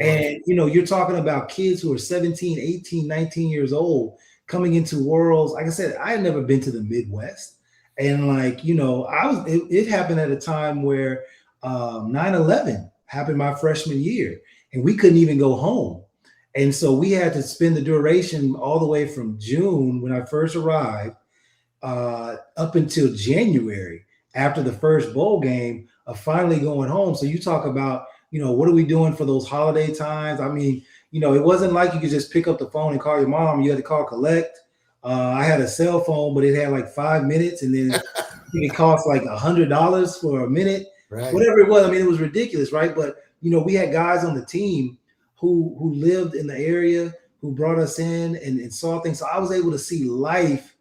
And, you're talking about kids who are 17, 18, 19 years old coming into worlds. Like I said, I had never been to the Midwest. And it happened at a time where 9/11 happened my freshman year, and we couldn't even go home. And so we had to spend the duration all the way from June when I first arrived up until January after the first bowl game of finally going home. So you talk about, what are we doing for those holiday times? I mean, it wasn't like you could just pick up the phone and call your mom. You had to call collect. I had a cell phone, but it had like 5 minutes, and then it cost like $100 for a minute, whatever it was. I mean, it was ridiculous, right? But, we had guys on the team who lived in the area, who brought us in and saw things. So I was able to see life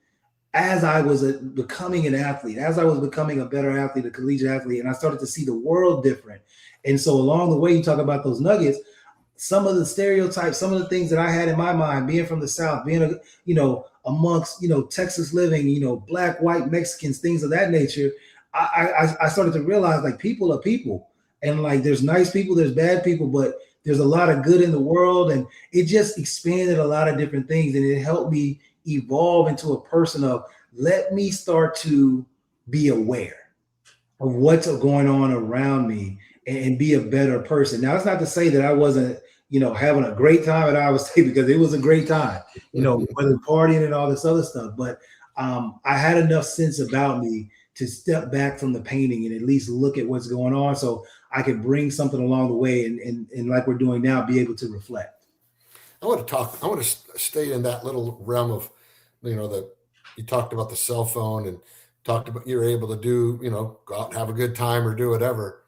as I was becoming an athlete, as I was becoming a better athlete, a collegiate athlete, and I started to see the world different. And so along the way, you talk about those nuggets, some of the stereotypes, some of the things that I had in my mind, being from the South, being, amongst, Texas living, Black, white, Mexicans, things of that nature, I started to realize like people are people, and like there's nice people, there's bad people, but there's a lot of good in the world. And it just expanded a lot of different things. And it helped me evolve into a person of, let me start to be aware of what's going on around me and be a better person. Now, it's not to say that I wasn't, having a great time at Iowa State, because it was a great time, whether partying and all this other stuff. But I had enough sense about me to step back from the painting and at least look at what's going on, so I could bring something along the way and like we're doing now, be able to reflect. I want to stay in that little realm of, that you talked about the cell phone and talked about you're able to do, go out and have a good time or do whatever.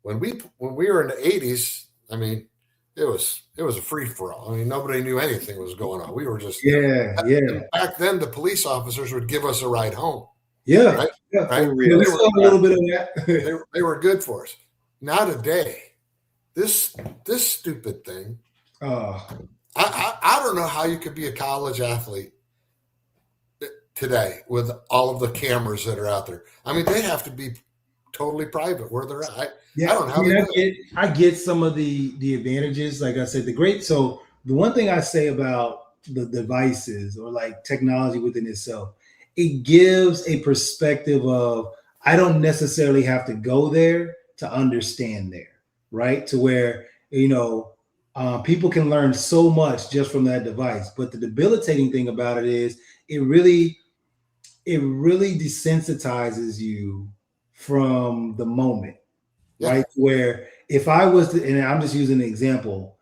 When we were in the 80s, I mean, it was a free for all. I mean, nobody knew anything was going on. We were just Back then, the police officers would give us a ride home. Yeah, right. Yeah. Right? We saw a little bit of that. They were good for us. Now today, this stupid thing. I don't know how you could be a college athlete today with all of the cameras that are out there. I mean, they have to be totally private where they're at. I don't know how I get some of the advantages. Like I said, so the one thing I say about the devices or like technology within itself, it gives a perspective of I don't necessarily have to go there to understand there, right? To where, people can learn so much just from that device. But the debilitating thing about it is it really desensitizes you from the moment, right? Where if I was to, and I'm just using an example,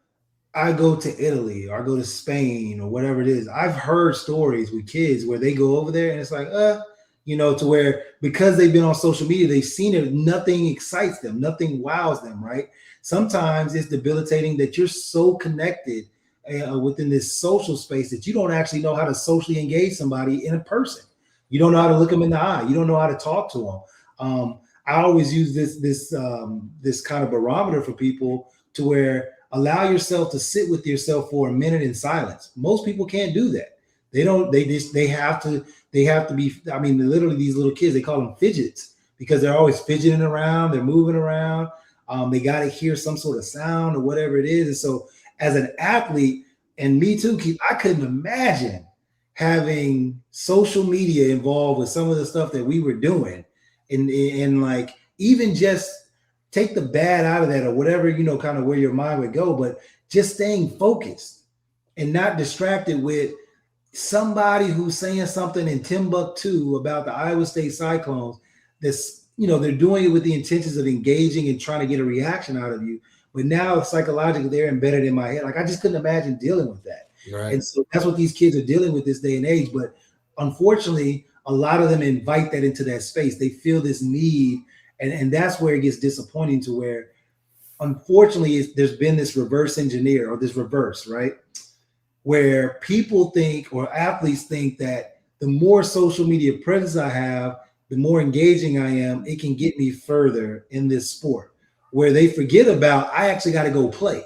I go to Italy or I go to Spain or whatever it is. I've heard stories with kids where they go over there and it's like, to where because they've been on social media, they've seen it, nothing excites them, nothing wows them, right? Sometimes it's debilitating that you're so connected within this social space that you don't actually know how to socially engage somebody in a person. You don't know how to look them in the eye. You don't know how to talk to them. I always use this kind of barometer for people to where allow yourself to sit with yourself for a minute in silence. Most people can't do that. They have to be, I mean, literally these little kids, they call them fidgets because they're always fidgeting around, they're moving around. They got to hear some sort of sound or whatever it is. And so as an athlete, and me too, Keith, I couldn't imagine having social media involved with some of the stuff that we were doing. And like, even just take the bad out of that or whatever, kind of where your mind would go, but just staying focused and not distracted with somebody who's saying something in Timbuktu about the Iowa State Cyclones. That's, they're doing it with the intentions of engaging and trying to get a reaction out of you. But now psychologically they're embedded in my head. Like I just couldn't imagine dealing with that. Right. And so that's what these kids are dealing with this day and age. But unfortunately, a lot of them invite that into that space. They feel this need. And that's where it gets disappointing to where, unfortunately, there's been this reverse engineer or this reverse, right? Where people think or athletes think that the more social media presence I have, the more engaging I am, it can get me further in this sport. Where they forget about, I actually got to go play.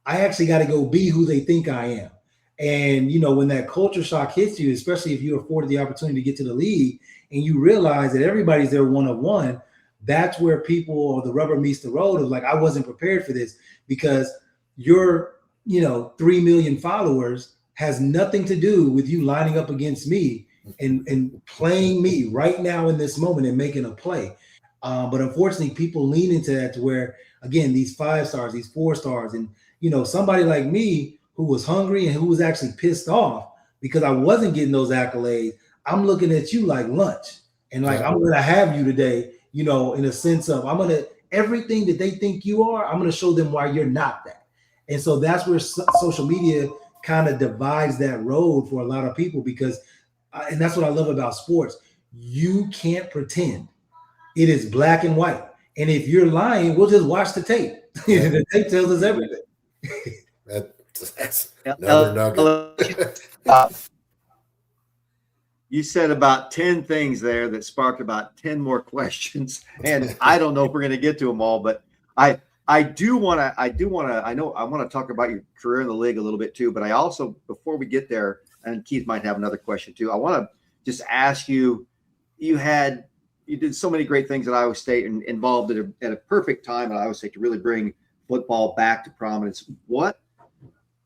I actually got to go be who they think I am. And, when that culture shock hits you, especially if you're afforded the opportunity to get to the league and you realize that everybody's there one-on-one, that's where people or the rubber meets the road of like, I wasn't prepared for this because your, 3 million followers has nothing to do with you lining up against me and playing me right now in this moment and making a play. But unfortunately, people lean into that to where, again, these 5 stars, these 4 stars, and, somebody like me who was hungry and who was actually pissed off because I wasn't getting those accolades, I'm looking at you like lunch. And like, I'm going to have you today, in a sense of everything that they think you are, I'm going to show them why you're not that. And so that's where social media kind of divides that road for a lot of people because, and that's what I love about sports. You can't pretend. It is black and white. And if you're lying, we'll just watch the tape. The tape tells us everything. That's another nugget. You said about 10 things there that sparked about 10 more questions. And I don't know if we're going to get to them all, but I want to talk about your career in the league a little bit too. But I also, before we get there, and Keith might have another question too, I want to just ask you, you did so many great things at Iowa State and involved at a perfect time at Iowa State to really bring football back to prominence. What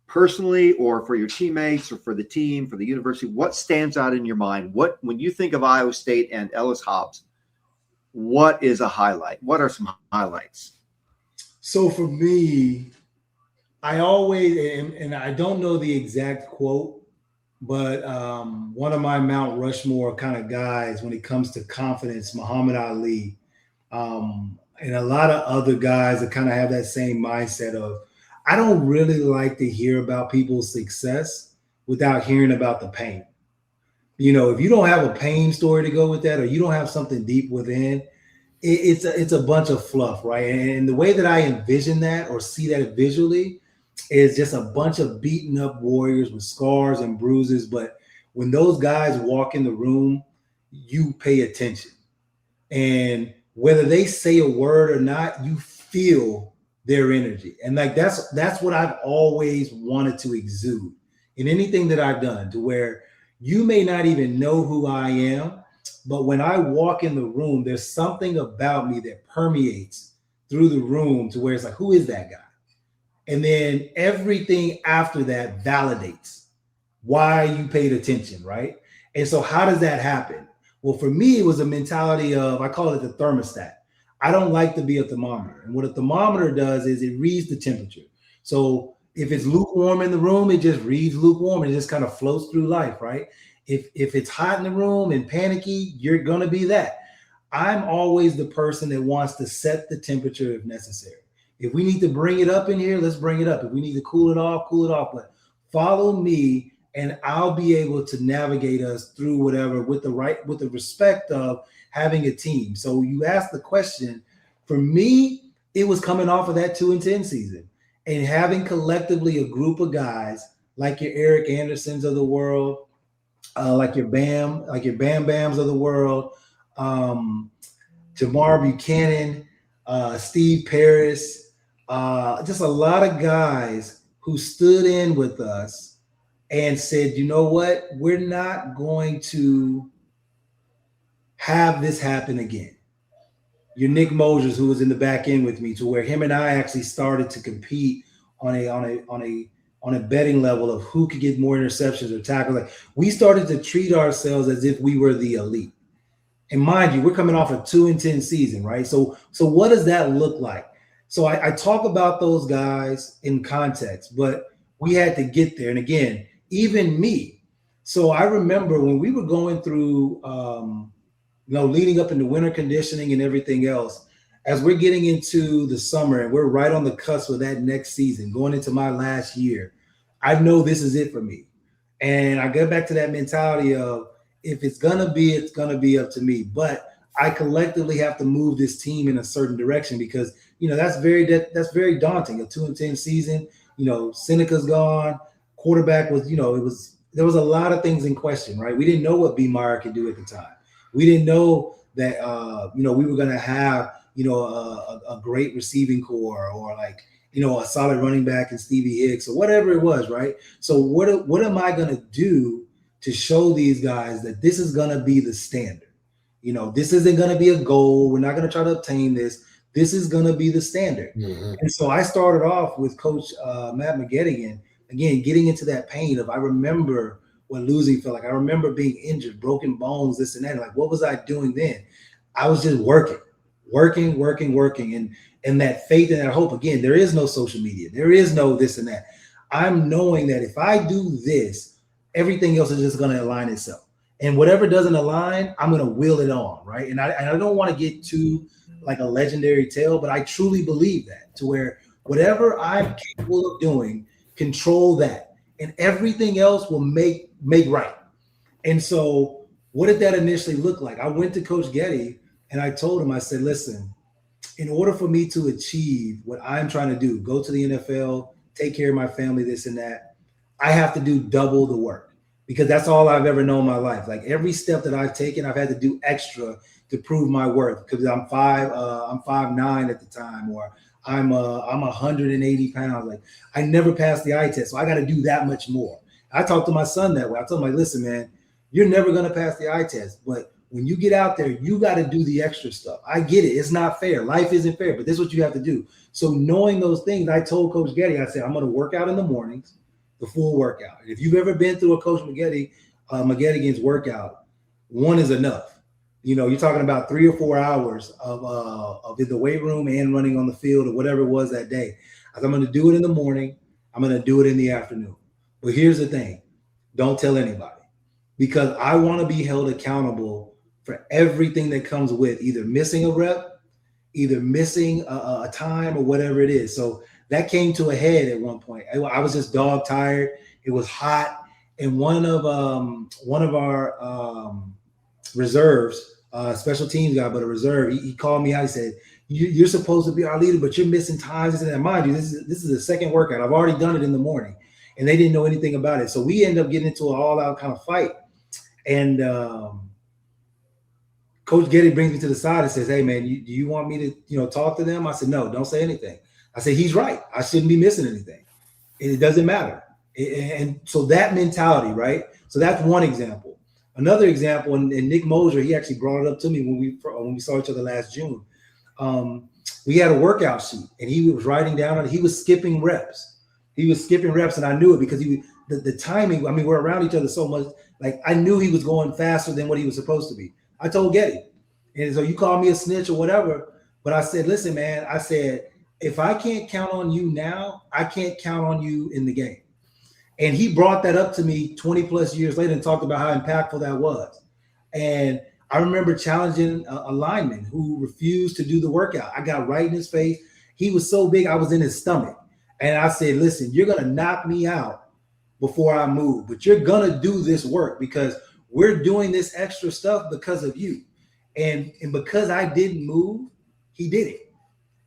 personally, or for your teammates or for the team, for the university, what stands out in your mind? When you think of Iowa State and Ellis Hobbs, what is a highlight? What are some highlights? So for me, I always, and I don't know the exact quote, but one of my Mount Rushmore kind of guys when it comes to confidence, Muhammad Ali, and a lot of other guys that kind of have that same mindset of, I don't really like to hear about people's success without hearing about the pain. If you don't have a pain story to go with that, or you don't have something deep within, it's a bunch of fluff, right? And the way that I envision that or see that visually is just a bunch of beaten up warriors with scars and bruises. But when those guys walk in the room, you pay attention. And whether they say a word or not, you feel their energy. And like that's what I've always wanted to exude in anything that I've done, to where you may not even know who I am, but when I walk in the room, there's something about me that permeates through the room to where it's like, who is that guy? And then everything after that validates why you paid attention, right? And so how does that happen? Well, for me, it was a mentality of, I call it the thermostat. I don't like to be a thermometer. And what a thermometer does is it reads the temperature. So if it's lukewarm in the room, it just reads lukewarm and it just kind of floats through life, right? If it's hot in the room and panicky, you're going to be that. I'm always the person that wants to set the temperature if necessary. If we need to bring it up in here, let's bring it up. If we need to cool it off, cool it off. But follow me and I'll be able to navigate us through whatever with the respect of having a team. So you asked the question. For me, it was coming off of that 2-10 season and having collectively a group of guys like your Eric Andersons of the world, like your Bam Bams of the world, Jamar Buchanan, Steve Paris, just a lot of guys who stood in with us and said, you know what, we're not going to have this happen again. Your Nick Mosers, who was in the back end with me, to where him and I actually started to compete on a betting level of who could get more interceptions or tackles. Like, we started to treat ourselves as if we were the elite. And mind you, we're coming off a 2-10 season, right? So what does that look like? So I talk about those guys in context, but we had to get there. And again, even me. So I remember when we were going through, leading up into winter conditioning and everything else, as we're getting into the summer and we're right on the cusp of that next season, going into my last year, I know this is it for me. And I get back to that mentality of, if it's going to be, it's going to be up to me. But I collectively have to move this team in a certain direction because, that's very daunting. A 2-10 season, Seneca's gone. Quarterback was, there was a lot of things in question, right? We didn't know what B. Meyer could do at the time. We didn't know that, we were going to have, a great receiving core or a solid running back in Stevie Hicks or whatever it was, right? So what am I going to do to show these guys that this is going to be the standard? This isn't going to be a goal. We're not going to try to obtain this. This is going to be the standard. Mm-hmm. And so I started off with Coach Matt McGettigan, again, getting into that pain of, I remember what losing felt like. I remember being injured, broken bones, this and that. Like, what was I doing then? I was just working. And that faith and that hope, again, there is no social media. There is no this and that. I'm knowing that if I do this, everything else is just going to align itself. And whatever doesn't align, I'm going to will it on, right? And I don't want to get too like a legendary tale, but I truly believe that, to where whatever I'm capable of doing, control that. And everything else will make right. And so what did that initially look like? I went to Coach Getty and I told him, I said, listen, in order for me to achieve what I'm trying to do, go to the NFL, take care of my family, this and that, I have to do double the work, because that's all I've ever known in my life. Like, every step that I've taken, I've had to do extra to prove my worth, because I'm 5'9" at the time, or I'm 180 pounds. Like, I never passed the eye test, so I got to do that much more. I talked to my son that way. I told him, like, listen, man, you're never going to pass the eye test, but when you get out there, you got to do the extra stuff. I get it. It's not fair. Life isn't fair, but this is what you have to do. So knowing those things, I told Coach Getty, I said, I'm going to work out in the mornings, the full workout. And if you've ever been through a Coach McGettigan's workout, one is enough. You're talking about 3 or 4 hours of in the weight room and running on the field or whatever it was that day. I said, I'm going to do it in the morning. I'm going to do it in the afternoon. But here's the thing. Don't tell anybody, because I want to be held accountable for everything that comes with either missing a rep, either missing a time, or whatever it is. So that came to a head at one point. I was just dog tired. It was hot. And one of our reserves, special teams guy, but a reserve, he called me out. He said, You're supposed to be our leader, but you're missing times. And mind you, this is the second workout. I've already done it in the morning, and they didn't know anything about it. So we end up getting into an all-out kind of fight. And Coach Getty brings me to the side and says, "Hey, man, do you want me to talk to them?" I said, "No, don't say anything." I said, "He's right. I shouldn't be missing anything. It doesn't matter." And so that mentality, right? So that's one example. Another example, and Nick Mosier, he actually brought it up to me when we saw each other last June. We had a workout sheet, and he was writing down on it. He was skipping reps. And I knew it because the timing. I mean, we're around each other so much. Like, I knew he was going faster than what he was supposed to be. I told Getty, and so you call me a snitch or whatever, but I said, "Listen, man," I said, "if I can't count on you now, I can't count on you in the game." And he brought that up to me 20 plus years later and talked about how impactful that was. And I remember challenging a lineman who refused to do the workout. I got right in his face. He was so big, I was in his stomach. And I said, "Listen, you're going to knock me out before I move, but you're going to do this work because we're doing this extra stuff because of you." And because I didn't move, he did it.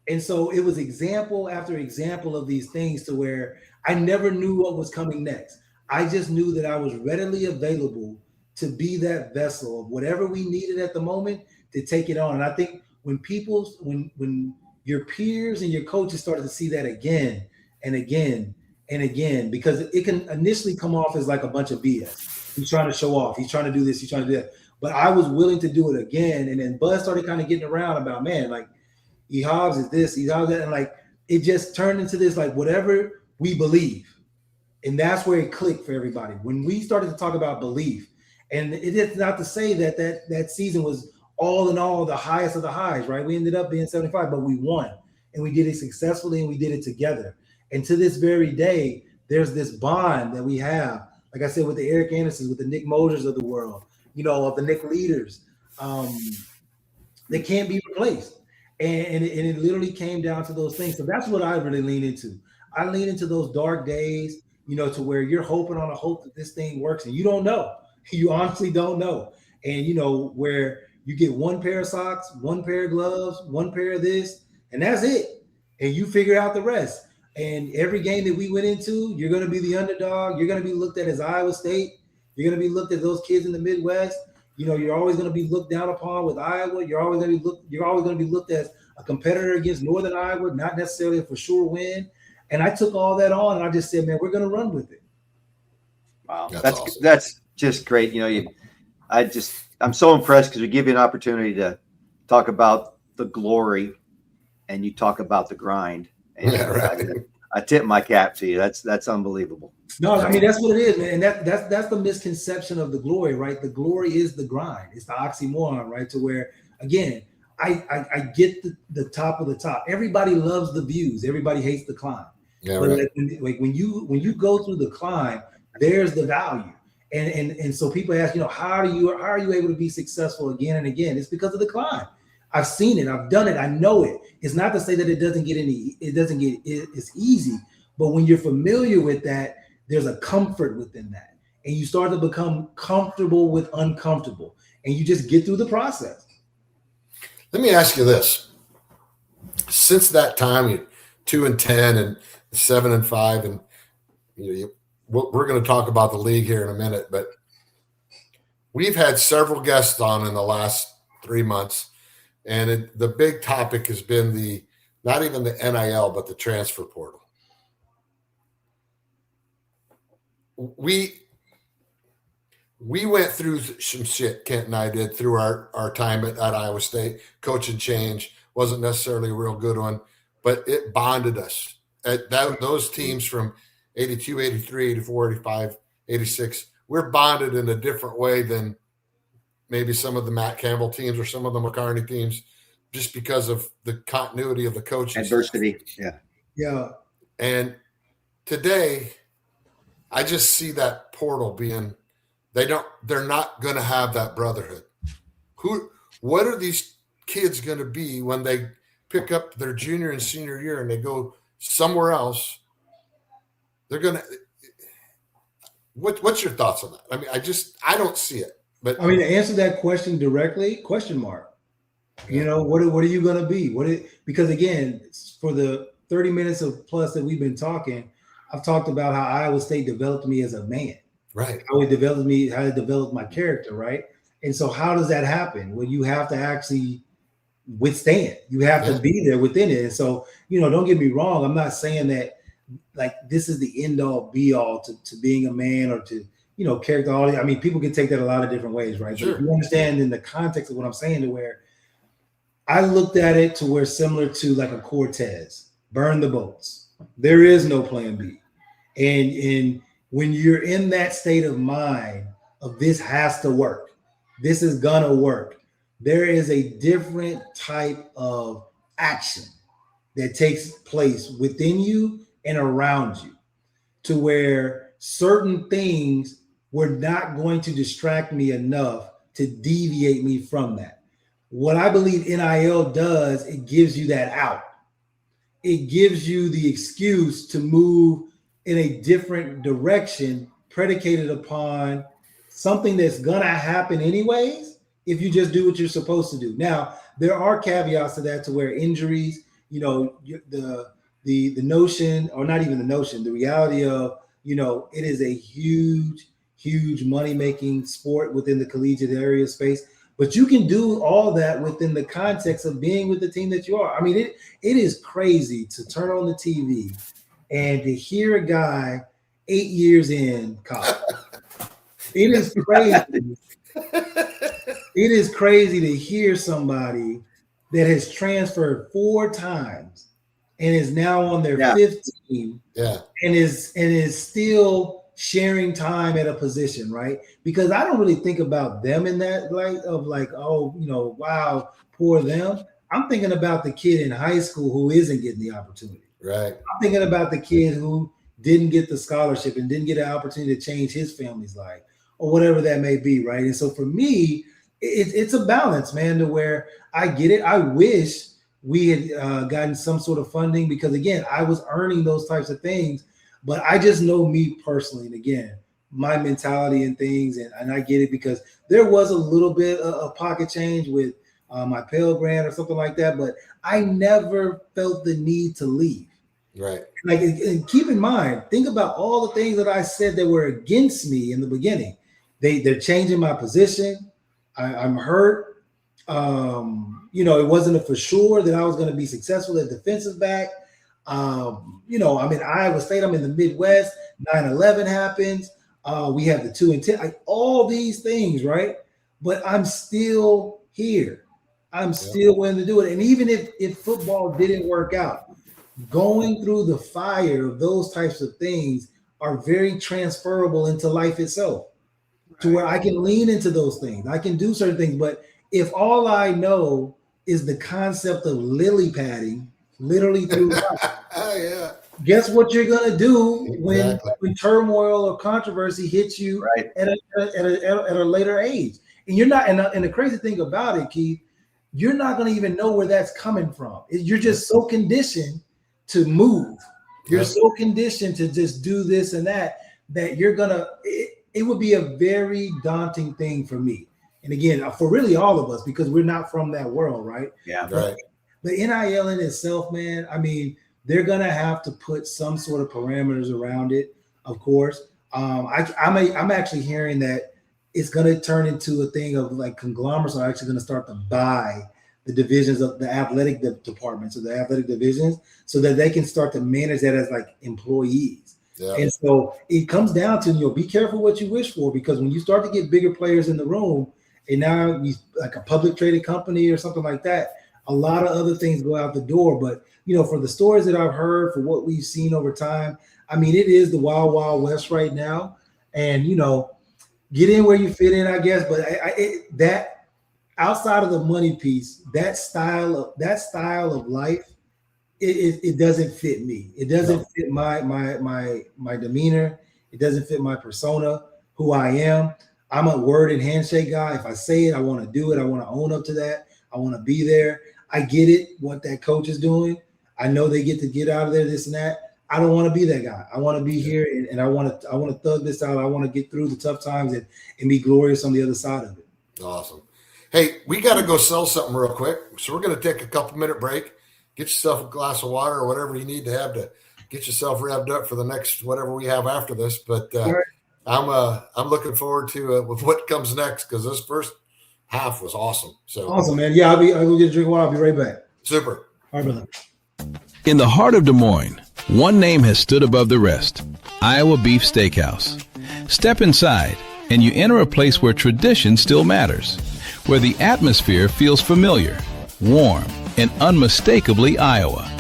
And so it was example after example of these things to where I never knew what was coming next. I just knew that I was readily available to be that vessel of whatever we needed at the moment to take it on. And I think when your peers and your coaches started to see that again and again and again, because it can initially come off as like a bunch of BS. He's trying to show off. He's trying to do this. He's trying to do that. But I was willing to do it again. And then Buzz started kind of getting around about, man, like, E. Hobbs is this, E. Hobbs that. And like, it just turned into this, like, whatever we believe. And that's where it clicked for everybody. When we started to talk about belief, and it is not to say that season was all in all the highest of the highs, right? We ended up being 75, but we won. And we did it successfully, and we did it together. And to this very day, there's this bond that we have, like I said, with the Eric Andersons, with the Nick Mosiers of the world, of the Nick leaders, that can't be replaced. And it literally came down to those things. So that's what I really lean into. I lean into those dark days, to where you're hoping on a hope that this thing works, and you don't know. You honestly don't know. And, where you get one pair of socks, one pair of gloves, one pair of this, and that's it. And you figure out the rest. And every game that we went into, you're going to be the underdog. You're going to be looked at as Iowa State. You're going to be looked at those kids in the Midwest. You're always going to be looked down upon with Iowa. You're always going to be looked as a competitor against Northern Iowa, not necessarily a for sure win. And I took all that on, and I just said, man, we're going to run with it. Wow, that's awesome. That's just great. I'm so impressed because we give you an opportunity to talk about the glory, and you talk about the grind. And yeah, right. I tip my cap to you. That's unbelievable. No, I mean, that's what it is, man. And that's the misconception of the glory, right? The glory is the grind. It's the oxymoron, right? To where, again, I get the top of the top. Everybody loves the views. Everybody hates the climb. Yeah, but right. like when you go through the climb, there's the value. And so people ask, how are you able to be successful again and again? It's because of the climb. I've seen it. I've done it. I know it. It's not to say that it's easy, but when you're familiar with that, there's a comfort within that. And you start to become comfortable with uncomfortable, and you just get through the process. Let me ask you this. Since that time, you 2-10 and 7-5, and we're going to talk about the league here in a minute, but we've had several guests on in the last 3 months, and the big topic has been not even the NIL, but the transfer portal. We went through some shit, Kent and I did, through our time at Iowa State. Coaching change wasn't necessarily a real good one, but it bonded us. Those teams from 82, 83, 84, 85, 86, we're bonded in a different way than maybe some of the Matt Campbell teams or some of the McCarney teams, just because of the continuity of the coaching. Adversity. Yeah. And today, I just see that portal being, they're not going to have that brotherhood. What are these kids going to be when they pick up their junior and senior year and they go somewhere else? They're going to, what's your thoughts on that? I mean, I don't see it. But I mean, to answer that question directly, question mark. You know, what are you going to be? Because again, for the 30 minutes of plus that we've been talking, I've talked about how Iowa State developed me as a man. Right. How it developed me, how it developed my character, right? And so how does that happen? Well, you have to actually withstand. You have to be there within it. And so, you know, don't get me wrong. I'm not saying that like this is the end all be all to being a man or to, you know, character. I mean, people can take that a lot of different ways, right? Sure. But if you understand in the context of what I'm saying, to where I looked at it to where similar to like a Cortez, burn the boats. There is no plan B. And when you're in that state of mind of this has to work, this is gonna work, there is a different type of action that takes place within you and around you, to where certain things were not going to distract me enough to deviate me from that. What I believe NIL does, it gives you that out. It gives you the excuse to move in a different direction predicated upon something that's gonna happen anyways if you just do what you're supposed to do. Now, there are caveats to that, to where injuries, you know, the notion, or not even the notion, the reality of, you know, it is a huge money-making sport within the collegiate area space. But you can do all that within the context of being with the team that you are. I mean, it is crazy to turn on the TV and to hear a guy 8 years in college. It is crazy. It is crazy to hear somebody that has transferred 4 times and is now on their 5th team, and is still sharing time at a position, right? Because I don't really think about them in that light of like, oh, you know, wow, poor them. I'm thinking about the kid in high school who isn't getting the opportunity. Right. I'm thinking about the kid who didn't get the scholarship and didn't get an opportunity to change his family's life or whatever that may be, right? And so for me, it's a balance, man, to where I get it. I wish we had gotten some sort of funding, because again, I was earning those types of things. But I just know me personally, and again, my mentality and things, and I get it, because there was a little bit of pocket change with my Pell Grant or something like that, but I never felt the need to leave. Right. Like, and keep in mind, think about all the things that I said that were against me in the beginning. They're changing my position. I'm hurt. You know, it wasn't for sure that I was going to be successful at defensive back. You know, I'm in Iowa State, I'm in the Midwest, 9/11 happens. We have the 2 and 10, like all these things, right? But I'm still here. I'm still willing to do it. And even if football didn't work out, going through the fire of those types of things are very transferable into life itself, to where I can lean into those things. I can do certain things. But if all I know is the concept of lily padding, literally through life, guess what you're gonna do when turmoil or controversy hits you at a later age? And you're not. And the crazy thing about it, Keith, you're not gonna even know where that's coming from. You're just so conditioned to move. You're so conditioned to just do this and that you're gonna. It would be a very daunting thing for me. And again, for really all of us, because we're not from that world, right? Yeah. Right. The NIL in itself, man, I mean, they're going to have to put some sort of parameters around it, of course. I'm actually hearing that it's going to turn into a thing of like conglomerates are actually going to start to buy the divisions of the athletic departments or the athletic divisions so that they can start to manage that as like employees. Yeah. And so it comes down to, you know, be careful what you wish for, because when you start to get bigger players in the room, and now you like a public traded company or something like that, a lot of other things go out the door. But, you know, for the stories that I've heard, for what we've seen over time, I mean, it is the wild, wild west right now. And, you know, get in where you fit in, I guess. But that outside of the money piece, that style of life, it doesn't fit me. It doesn't fit my demeanor. It doesn't fit my persona, who I am. I'm a word and handshake guy. If I say it, I want to do it. I want to own up to that. I want to be there. I get it, what that coach is doing. I know they get to get out of there, this and that. I don't want to be that guy. I want to be here, and I want to thug this out. I want to get through the tough times and be glorious on the other side of it. Awesome. Hey, we got to go sell something real quick. So we're going to take a couple-minute break. Get yourself a glass of water or whatever you need to have to get yourself revved up for the next whatever we have after this. But I'm looking forward to with what comes next, because this first half was awesome. So awesome, man. Yeah, I'll go get a drink of water. I'll be right back. Super. All right, brother. In the heart of Des Moines, one name has stood above the rest: Iowa Beef Steakhouse. Step inside, and you enter a place where tradition still matters, where the atmosphere feels familiar, warm, and unmistakably Iowa.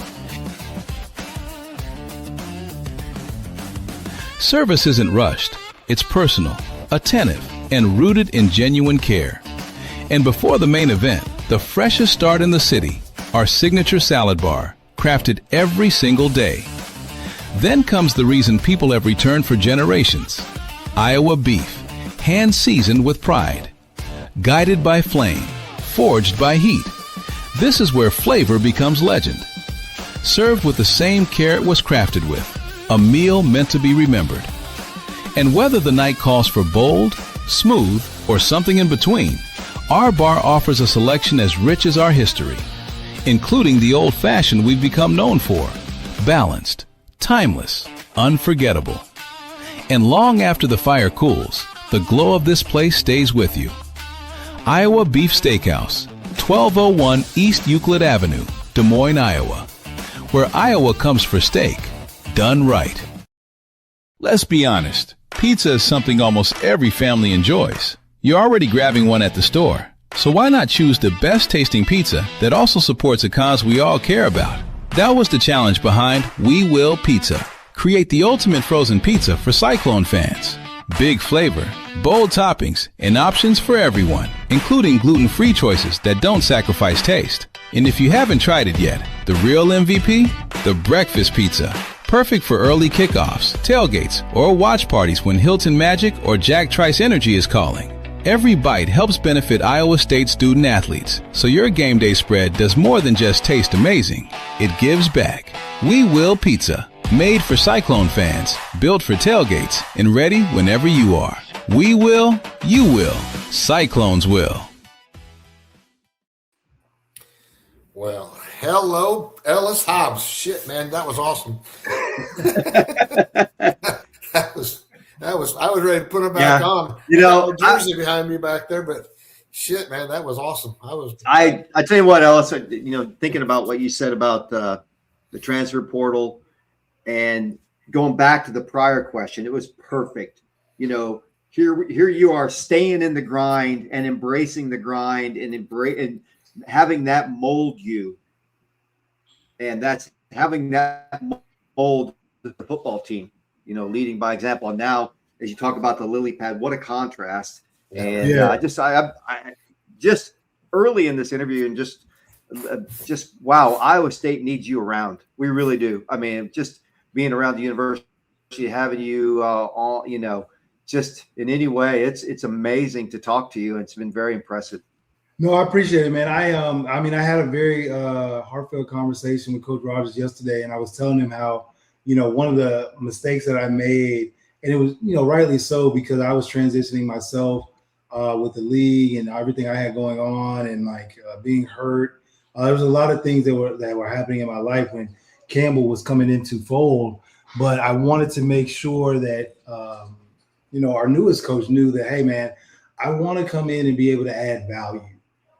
Service isn't rushed. It's personal, attentive, and rooted in genuine care. And before the main event, the freshest start in the city, our signature salad bar, crafted every single day. Then comes the reason people have returned for generations: Iowa beef, hand-seasoned with pride. Guided by flame, forged by heat. This is where flavor becomes legend. Served with the same care it was crafted with, a meal meant to be remembered. And whether the night calls for bold, smooth, or something in between, our bar offers a selection as rich as our history, including the old-fashioned we've become known for: balanced, timeless, unforgettable. And long after the fire cools, the glow of this place stays with you. Iowa Beef Steakhouse, 1201 East Euclid Avenue, Des Moines, Iowa, where Iowa comes for steak, done right. Let's be honest, pizza is something almost every family enjoys. You're already grabbing one at the store, so why not choose the best tasting pizza that also supports a cause we all care about? That was the challenge behind We Will Pizza. Create the ultimate frozen pizza for Cyclone fans. Big flavor, bold toppings, and options for everyone, including gluten-free choices that don't sacrifice taste. And if you haven't tried it yet, the real MVP? The breakfast pizza. Perfect for early kickoffs, tailgates, or watch parties when Hilton Magic or Jack Trice Energy is calling. Every bite helps benefit Iowa State student athletes, so your game day spread does more than just taste amazing. It gives back. We Will Pizza. Made for Cyclone fans, built for tailgates, and ready whenever you are. We will, you will, Cyclones will. Well, hello, Ellis Hobbs. Shit, man, that was awesome. I was ready to put it back on. You know, jersey behind me back there, but shit, man, that was awesome. I tell you what, Ellis, thinking about what you said about the transfer portal. And going back to the prior question, it was perfect. Here you are staying in the grind and embracing the grind and having that mold you. And that's having that mold the football team, leading by example. And now, as you talk about the lily pad, what a contrast. And I just early in this interview and just wow, Iowa State needs you around. We really do. I mean, just being around the university, having you all, just in any way, it's amazing to talk to you. It's been very impressive. No, I appreciate it, man. I had a very heartfelt conversation with Coach Rogers yesterday, and I was telling him how, one of the mistakes that I made, and it was, rightly so, because I was transitioning myself with the league and everything I had going on, and being hurt. There was a lot of things that were happening in my life when Campbell was coming into fold, but I wanted to make sure that, our newest coach knew that, hey, man, I want to come in and be able to add value,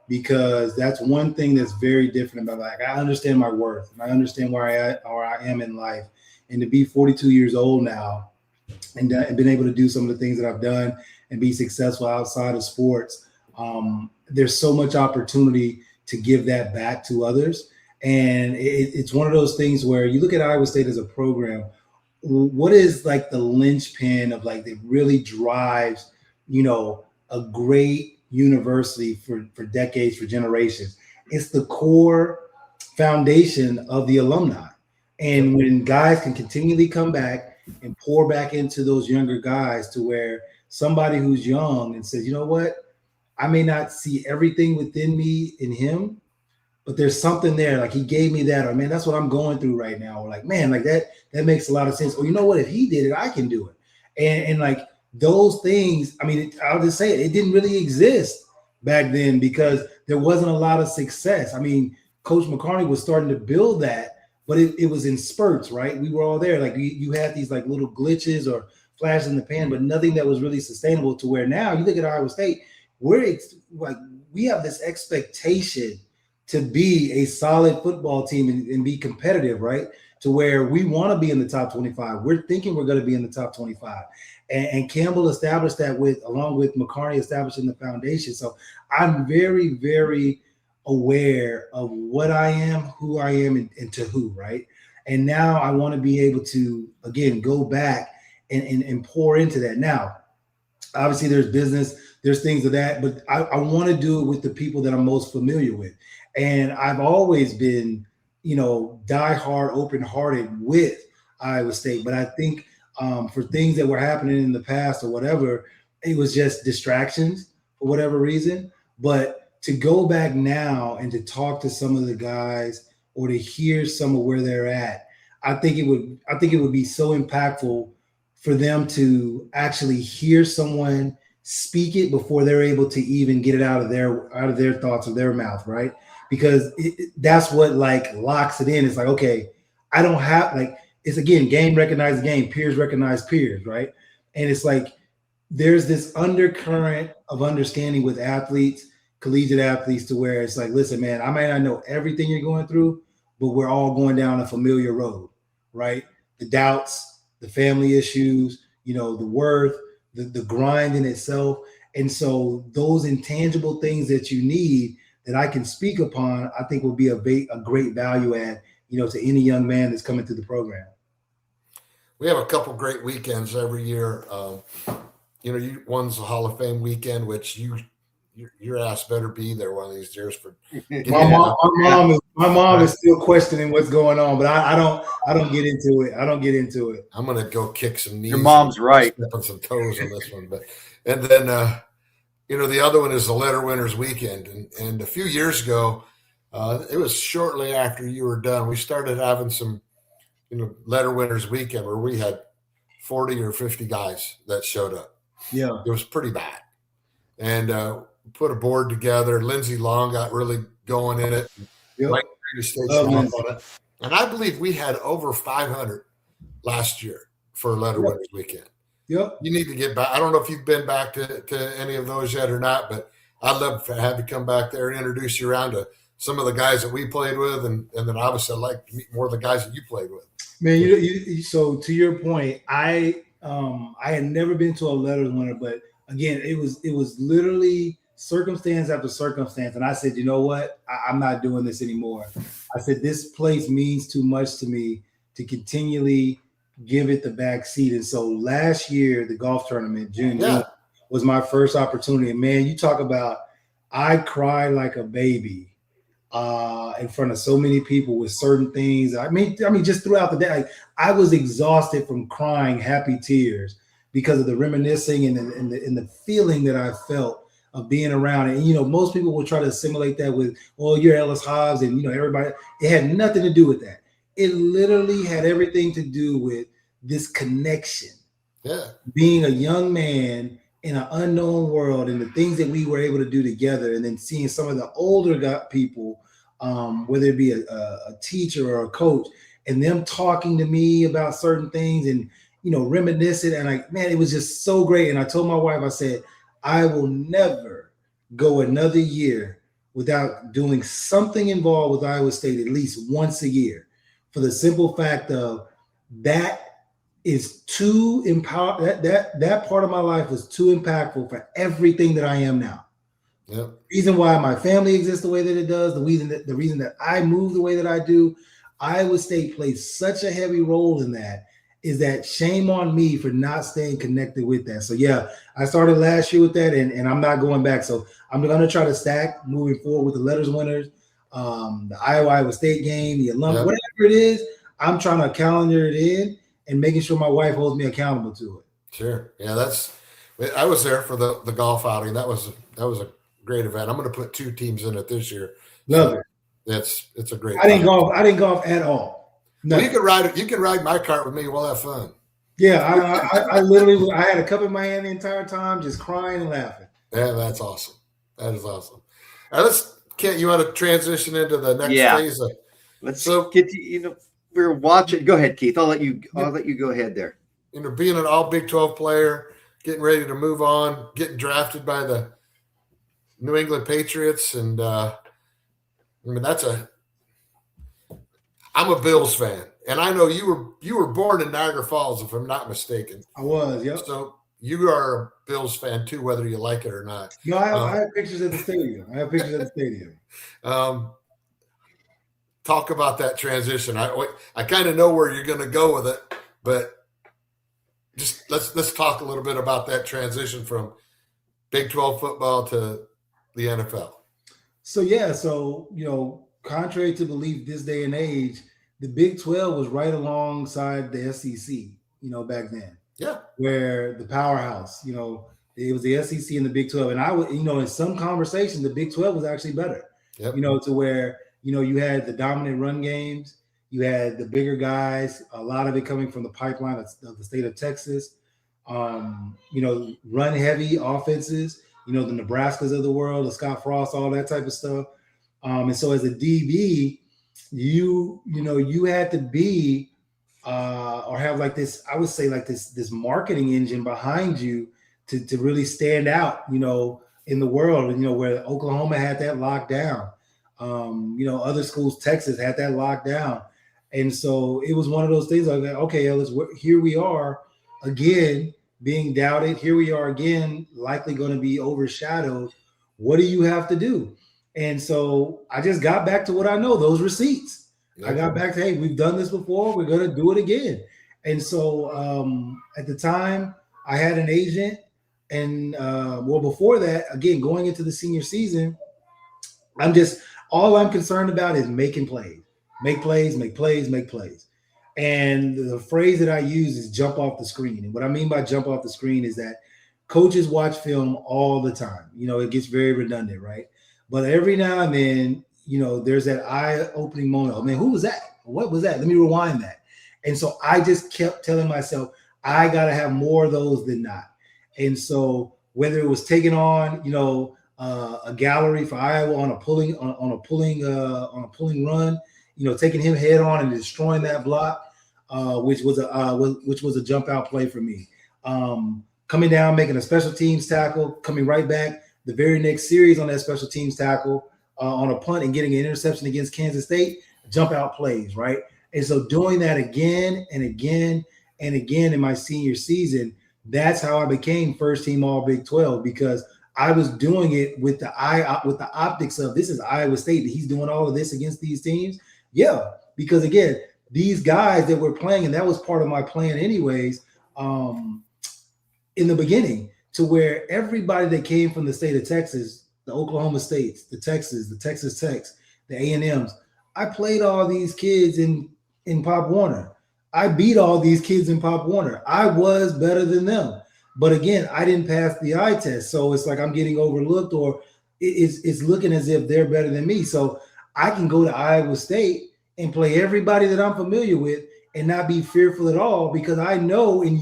because that's one thing that's very different about I understand my worth and I understand where I am in life, and to be 42 years old now and been able to do some of the things that I've done and be successful outside of sports. There's so much opportunity to give that back to others. And it's one of those things where you look at Iowa State as a program. What is the linchpin of that really drives, a great university for decades, for generations? It's the core foundation of the alumni. And when guys can continually come back and pour back into those younger guys, to where somebody who's young and says, you know what, I may not see everything within me in him, but there's something there, he gave me that, or man, that's what I'm going through right now, or man, that makes a lot of sense. Or you know what, if he did it, I can do it. And those things, I'll just say it didn't really exist back then because there wasn't a lot of success. I mean, Coach McCartney was starting to build that, but it was in spurts, right? We were all there. Like you had these like little glitches or flashes in the pan, but nothing that was really sustainable to where now you look at Iowa State, we have this expectation to be a solid football team and be competitive, right? To where we want to be in the top 25. We're thinking we're going to be in the top 25. And Campbell established that along with McCartney establishing the foundation. So I'm very, very aware of what I am, who I am, and to who, right? And now I want to be able to, again, go back and pour into that. Now, obviously there's business, there's things of that, but I want to do it with the people that I'm most familiar with. And I've always been, diehard, open-hearted with Iowa State. But I think for things that were happening in the past or whatever, it was just distractions for whatever reason. But to go back now and to talk to some of the guys or to hear some of where they're at, I think it would be so impactful for them to actually hear someone speak it before they're able to even get it out of their thoughts or their mouth, right? Because that's what like locks it in. It's like, okay, I don't have it's again, game recognizes game, peers recognize peers, right? And it's like there's this undercurrent of understanding with athletes, collegiate athletes, to where it's like, listen, man, I might not know everything you're going through, but we're all going down a familiar road, right? The doubts, the family issues, the worth, the grind in itself. And so those intangible things that you need that I can speak upon, I think will be a great value add, to any young man that's coming through the program. We have a couple great weekends every year. One's the Hall of Fame weekend, which your ass better be there one of these years. For my mom is still questioning what's going on, but I don't get into it. I'm gonna go kick some knees. Your mom's right. Step on some toes on this one, and then the other one is the Letter Winners Weekend, and a few years ago, it was shortly after you were done, we started having some Letter Winners Weekend where we had 40 or 50 guys that showed up. Yeah, it was pretty bad, and put a board together. Lindsey Long got really going in it. Yep. Mike stayed on it. And I believe we had over 500 last year for Letter Winners Weekend. Yep. You need to get back. I don't know if you've been back to any of those yet or not, but I'd love to have you come back there and introduce you around to some of the guys that we played with, and then obviously I'd like to meet more of the guys that you played with. Man, so to your point, I had never been to a Letter Winner, but again, it was literally circumstance after circumstance. And I said, you know what? I'm not doing this anymore. I said, this place means too much to me to continually give it the back seat. And so last year, the golf tournament, June, was my first opportunity. And man, you talk about, I cried like a baby in front of so many people with certain things. I mean, just throughout the day, I was exhausted from crying happy tears because of the reminiscing and the feeling that I felt of being around it. And, most people will try to assimilate that with, oh, you're Ellis Hobbs and, everybody. It had nothing to do with that. It literally had everything to do with this connection. Yeah. Being a young man in an unknown world and the things that we were able to do together, and then seeing some of the older people, whether it be a teacher or a coach, and them talking to me about certain things and, reminiscent. And man, it was just so great. And I told my wife, I said, I will never go another year without doing something involved with Iowa State at least once a year, for the simple fact of that is too empowered. That part of my life was too impactful for everything that I am now. Yep. Reason why my family exists the way that it does, the reason that I move the way that I do, Iowa State plays such a heavy role in that. Is that shame on me for not staying connected with that. So yeah, I started last year with that, and I'm not going back. So I'm going to try to stack moving forward with the Letters Winners, the Iowa State game, the alum, whatever it is. I'm trying to calendar it in and making sure my wife holds me accountable to it. Sure. Yeah, I was there for the golf outing. That was a great event. I'm going to put 2 teams in it this year. Love it. It's a great. I didn't golf at all. No. Well, you can ride my cart with me. We'll have fun. Yeah, I literally had a cup in my hand the entire time, just crying and laughing. Yeah, that's awesome. That is awesome. All right, Kent, you want to transition into the next phase? Let's get to, we're watching. Go ahead, Keith. I'll let you go ahead there. Being an all Big 12 player, getting ready to move on, getting drafted by the New England Patriots. And I'm a Bills fan. And I know you were born in Niagara Falls, if I'm not mistaken. I was, yep. So you are a Bills fan too, whether you like it or not. No, I have pictures at the stadium. Talk about that transition. I kind of know where you're going to go with it, but just let's talk a little bit about that transition from Big 12 football to the NFL. So contrary to belief this day and age, the Big 12 was right alongside the SEC, back then. Yeah. Where the powerhouse, it was the SEC and the Big 12. And I would, in some conversation, the Big 12 was actually better, yep. To where, you had the dominant run games, you had the bigger guys, a lot of it coming from the pipeline of the state of Texas, run heavy offenses, the Nebraskas of the world, the Scott Frost, all that type of stuff. And so as a DB, you had to be or have like this, I would say like this marketing engine behind you to really stand out, in the world, where Oklahoma had that locked down. Other schools, Texas had that locked down. And so it was one of those things like, okay, Ellis, here we are again being doubted. Here we are again, likely going to be overshadowed. What do you have to do? And so I just got back to what I know, those receipts. I got back to, hey, we've done this before. We're going to do it again. And so at the time I had an agent and before that, again, going into the senior season, all I'm concerned about is making plays, make plays. And the phrase that I use is jump off the screen. And what I mean by jump off the screen is that coaches watch film all the time. It gets very redundant, right? But every now and then, there's that eye-opening moment. Oh, man, who was that? What was that? Let me rewind that. And so I just kept telling myself, I got to have more of those than not. And so whether it was taking on, a gallery for Iowa on a pulling run, taking him head on and destroying that block, which was a jump out play for me. Coming down, making a special teams tackle, coming right back the very next series on that special teams tackle on a punt and getting an interception against Kansas State, jump out plays, right? And so doing that again and again and again in my senior season, that's how I became first team all Big 12, because I was doing it with the optics of this is Iowa State. He's doing all of this against these teams. Yeah, because again, these guys that we're playing, and that was part of my plan anyways, in the beginning, to where everybody that came from the state of Texas, the Oklahoma States, the Texas Techs, the A&Ms, I played all these kids in Pop Warner. I beat all these kids in Pop Warner. I was better than them. But again, I didn't pass the eye test. So it's like I'm getting overlooked, or it's looking as if they're better than me. So I can go to Iowa State and play everybody that I'm familiar with and not be fearful at all, because I know and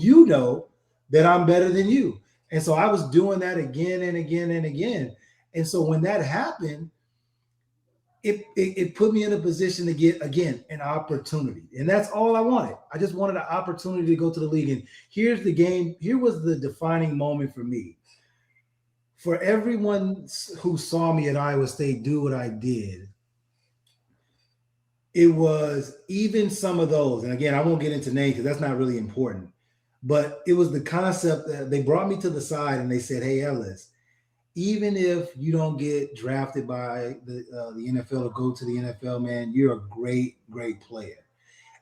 that I'm better than you. And so I was doing that again and again and again. And so when that happened, it put me in a position to get, again, an opportunity. And that's all I wanted. I just wanted an opportunity to go to the league. And here's the game. Here was the defining moment for me. For everyone who saw me at Iowa State do what I did, it was even some of those. And again, I won't get into names because that's not really important. But it was the concept that they brought me to the side and they said, hey, Ellis, even if you don't get drafted by the NFL or go to the NFL, man, you're a great, great player.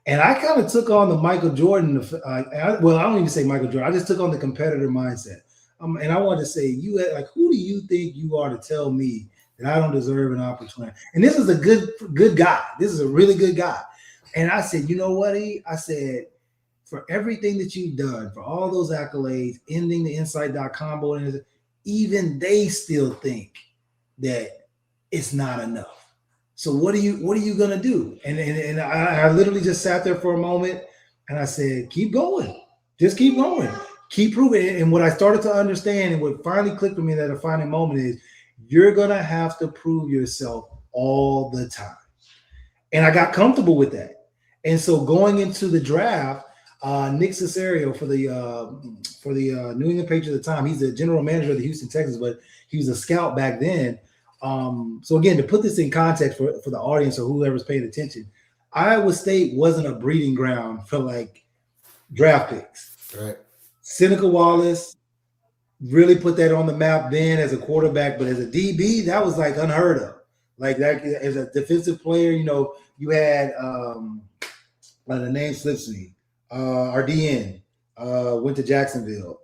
And I kind of took on the Michael Jordan. I don't even say Michael Jordan. I just took on the competitor mindset. And I wanted to say, who do you think you are to tell me that I don't deserve an opportunity? And this is a good guy. This is a really good guy. And I said, you know what, I said, for everything that you've done, for all those accolades, ending the Insight.com board, even they still think that it's not enough. So what are you gonna do? And I literally just sat there for a moment and I said, keep going, just keep going, keep proving it. And what I started to understand and what finally clicked with me in that defining moment is you're going to have to prove yourself all the time. And I got comfortable with that. And so going into the draft, Nick Caserio for the New England Patriots at the time, he's the general manager of the Houston Texans, but he was a scout back then. So again, to put this in context for the audience or whoever's paying attention, Iowa State wasn't a breeding ground for like draft picks. Right. Seneca Wallace really put that on the map then as a quarterback, but as a DB, that was like unheard of. Like that as a defensive player, you know, you had the name slips me. Our DN went to Jacksonville.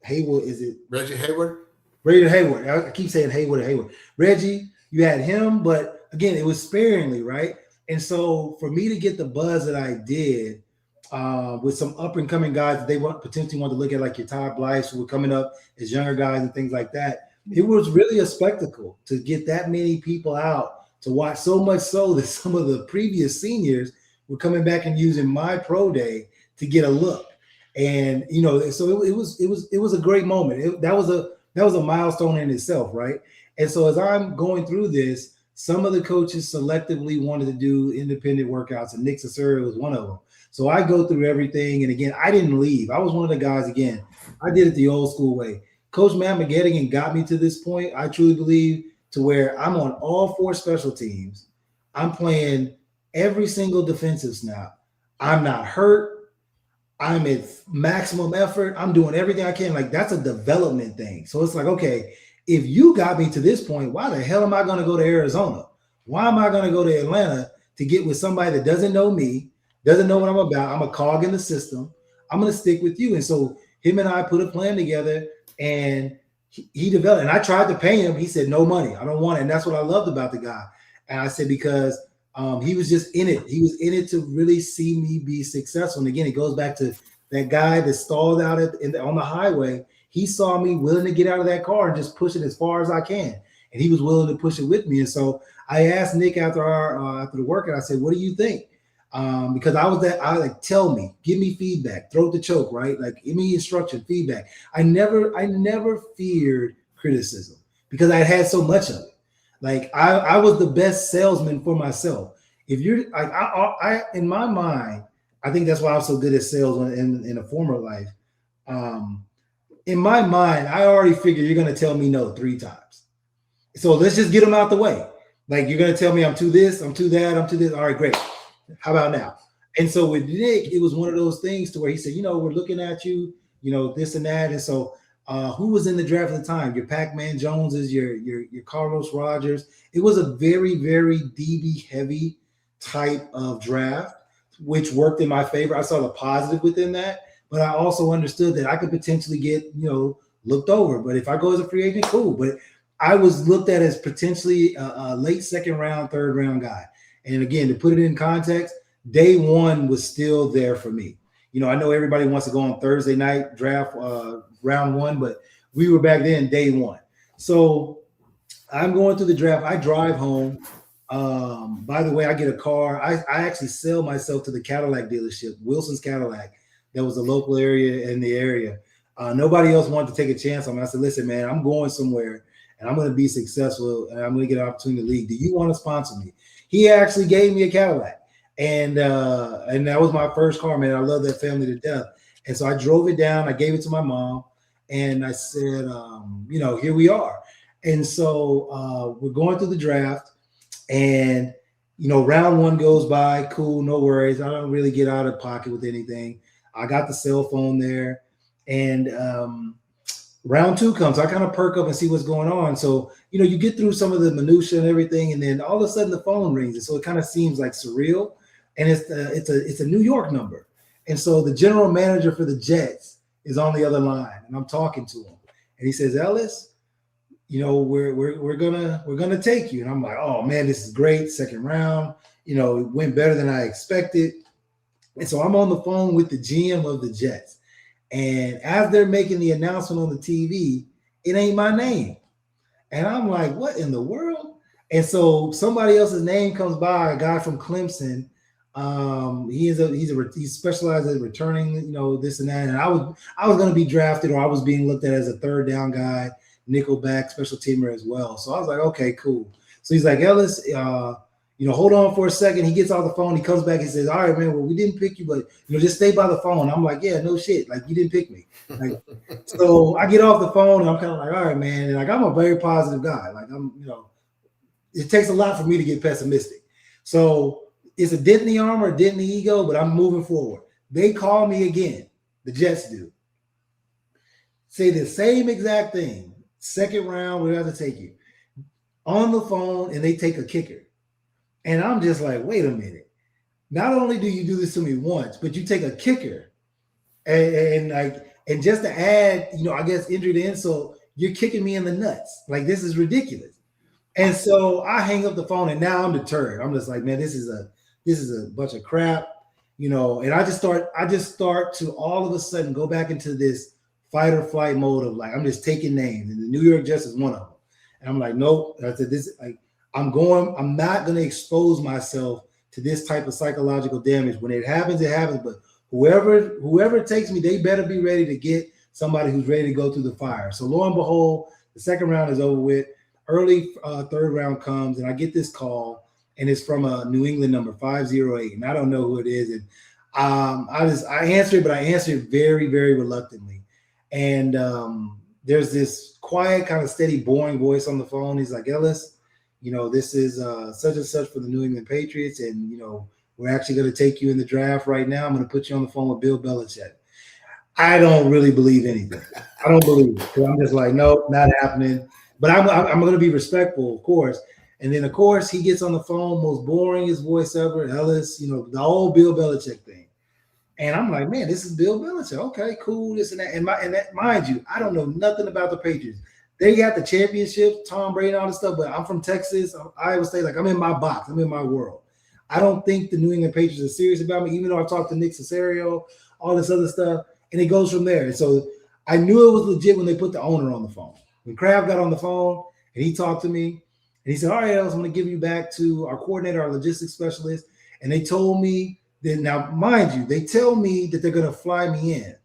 Hayward, is it Reggie Hayward? Reggie Hayward. I keep saying Hayward. Reggie, you had him, but again, it was sparingly, right? And so for me to get the buzz that I did with some up and coming guys that they potentially want to look at, like your Todd Blythe, who were coming up as younger guys and things like that, it was really a spectacle to get that many people out to watch, so much so that some of the previous seniors were coming back and using my pro day to get a look. And you know, so it was a great moment. That was a milestone in itself, right? And so as I'm going through this, some of the coaches selectively wanted to do independent workouts, and Nick Caserio was one of them. So I go through everything, and again, I didn't leave. I was one of the guys. Again, I did it the old school way. Coach Matt McGettigan got me to this point, I truly believe, to where I'm on all 4 special teams. I'm playing every single defensive snap. I'm not hurt. I'm at maximum effort. I'm doing everything I can. Like, that's a development thing. So it's like, okay, if you got me to this point, why the hell am I going to go to Arizona? Why am I going to go to Atlanta to get with somebody that doesn't know me, doesn't know what I'm about? I'm a cog in the system. I'm going to stick with you. And so him and I put a plan together, and he developed. And I tried to pay him. He said, no money. I don't want it. And that's what I loved about the guy. And I said, because he was just in it. He was in it to really see me be successful. And again, it goes back to that guy that stalled out on the highway. He saw me willing to get out of that car and just push it as far as I can. And he was willing to push it with me. And so I asked Nick after the workout, I said, what do you think? Because I like, tell me, give me feedback, throat to choke, right? Like, give me instruction, feedback. I never feared criticism because I had so much of it. Like, I was the best salesman for myself. If you're like, I in my mind, I think that's why I was so good at sales in a former life. In my mind, I already figured you're going to tell me no 3 times. So let's just get them out the way. Like, you're going to tell me I'm too this, I'm too that, I'm too this. All right, great. How about now? And so with Nick, it was one of those things to where he said, you know, we're looking at you, you know, this and that. And so who was in the draft at the time? Your Pac-Man Joneses, your Carlos Rogers. It was a very, very DB heavy type of draft, which worked in my favor. I saw the positive within that, but I also understood that I could potentially get, you know, looked over. But if I go as a free agent, cool. But I was looked at as potentially a late 2nd round, 3rd round guy. And again, to put it in context, day 1 was still there for me. You know, I know everybody wants to go on Thursday night draft round 1, but we were back then day 1. So I'm going through the draft. I drive home. By the way, I get a car. I actually sell myself to the Cadillac dealership, Wilson's Cadillac. That was a local area in the area. Nobody else wanted to take a chance on me. I said, listen, man, I'm going somewhere and I'm going to be successful and I'm going to get an opportunity to lead. Do you want to sponsor me? He actually gave me a Cadillac. And that was my first car, man. I love that family to death. And so I drove it down. I gave it to my mom. And I said, you know, here we are. And so we're going through the draft. And, you know, round 1 goes by. Cool, no worries. I don't really get out of pocket with anything. I got the cell phone there. And round 2 comes. I kind of perk up and see what's going on. So, you know, you get through some of the minutia and everything. And then all of a sudden the phone rings. And so it kind of seems like surreal. And it's a New York number. And so the general manager for the Jets is on the other line, and I'm talking to him. And he says, Ellis, you know, we're gonna take you. And I'm like, oh man, this is great. 2nd round. You know, it went better than I expected. And so I'm on the phone with the GM of the Jets. And as they're making the announcement on the TV, it ain't my name. And I'm like, what in the world? And so somebody else's name comes by, a guy from Clemson. He specializes in returning, you know, this and that. And I was going to be drafted, or I was being looked at as a 3rd down guy. nickelback special teamer as well. So I was like, okay, cool. So he's like, Ellis, hold on for a second. He gets off the phone. He comes back. He says, all right, man, well, we didn't pick you, but, just stay by the phone. I'm like, yeah, no shit. Like, you didn't pick me. Like, so I get off the phone and I'm kind of like, all right, man. And like, I'm a very positive guy. Like, it takes a lot for me to get pessimistic. So it's a dent in the armor, a dent in the ego, but I'm moving forward. They call me again. The Jets do. Say the same exact thing. Second round, we have to take you on the phone, and they take a kicker. And I'm just like, wait a minute. Not only do you do this to me once, but you take a kicker. And just to add, I guess injury to insult, you're kicking me in the nuts. Like, this is ridiculous. And so I hang up the phone, and now I'm deterred. I'm just like, man, this is a bunch of crap, and I just start to all of a sudden go back into this fight or flight mode of like, I'm just taking names, and the New York Jets is one of them. And I'm like, nope. I said, I'm not going to expose myself to this type of psychological damage. When it happens, it happens. But whoever takes me, they better be ready to get somebody who's ready to go through the fire. So lo and behold, the second round is over with. Early third round comes, and I get this call, and it's from a New England number 508, and I don't know who it is. And I answer it, but I answer it very, very reluctantly. And there's this quiet, kind of steady, boring voice on the phone. He's like, Ellis, this is such and such for the New England Patriots, and we're actually going to take you in the draft right now. I'm going to put you on the phone with Bill Belichick. I don't really believe anything. I don't believe it, because I'm just like, nope, not happening. But I'm going to be respectful, of course. And then, of course, he gets on the phone, most boringest voice ever, Ellis, the old Bill Belichick thing. And I'm like, man, this is Bill Belichick. Okay, cool, this and that. And mind you, I don't know nothing about the Patriots. They got the championship, Tom Brady, all this stuff, but I'm from Texas, Iowa State. Like, I'm in my box. I'm in my world. I don't think the New England Patriots are serious about me, even though I talked to Nick Caserio, all this other stuff. And it goes from there. And so I knew it was legit when they put the owner on the phone. When Kraft got on the phone and he talked to me, and he said, all right, Ellis, I'm going to give you back to our coordinator, our logistics specialist. And they told me that, now, mind you, they tell me that they're going to fly me in.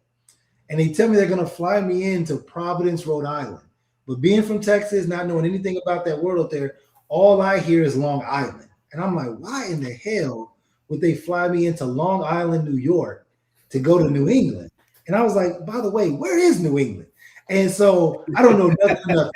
And they tell me they're going to fly me into Providence, Rhode Island. But being from Texas, not knowing anything about that world out there, all I hear is Long Island. And I'm like, why in the hell would they fly me into Long Island, New York to go to New England? And I was like, by the way, where is New England? And so I don't know nothing.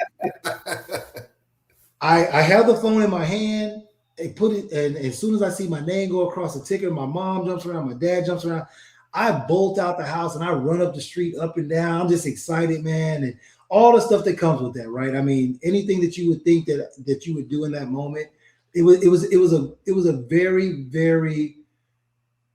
I have the phone in my hand. They put it, and as soon as I see my name go across the ticker, my mom jumps around, my dad jumps around. I bolt out the house and I run up the street, up and down. I'm just excited, man, and all the stuff that comes with that, right? I mean, anything that you would think that you would do in that moment, it was a very, very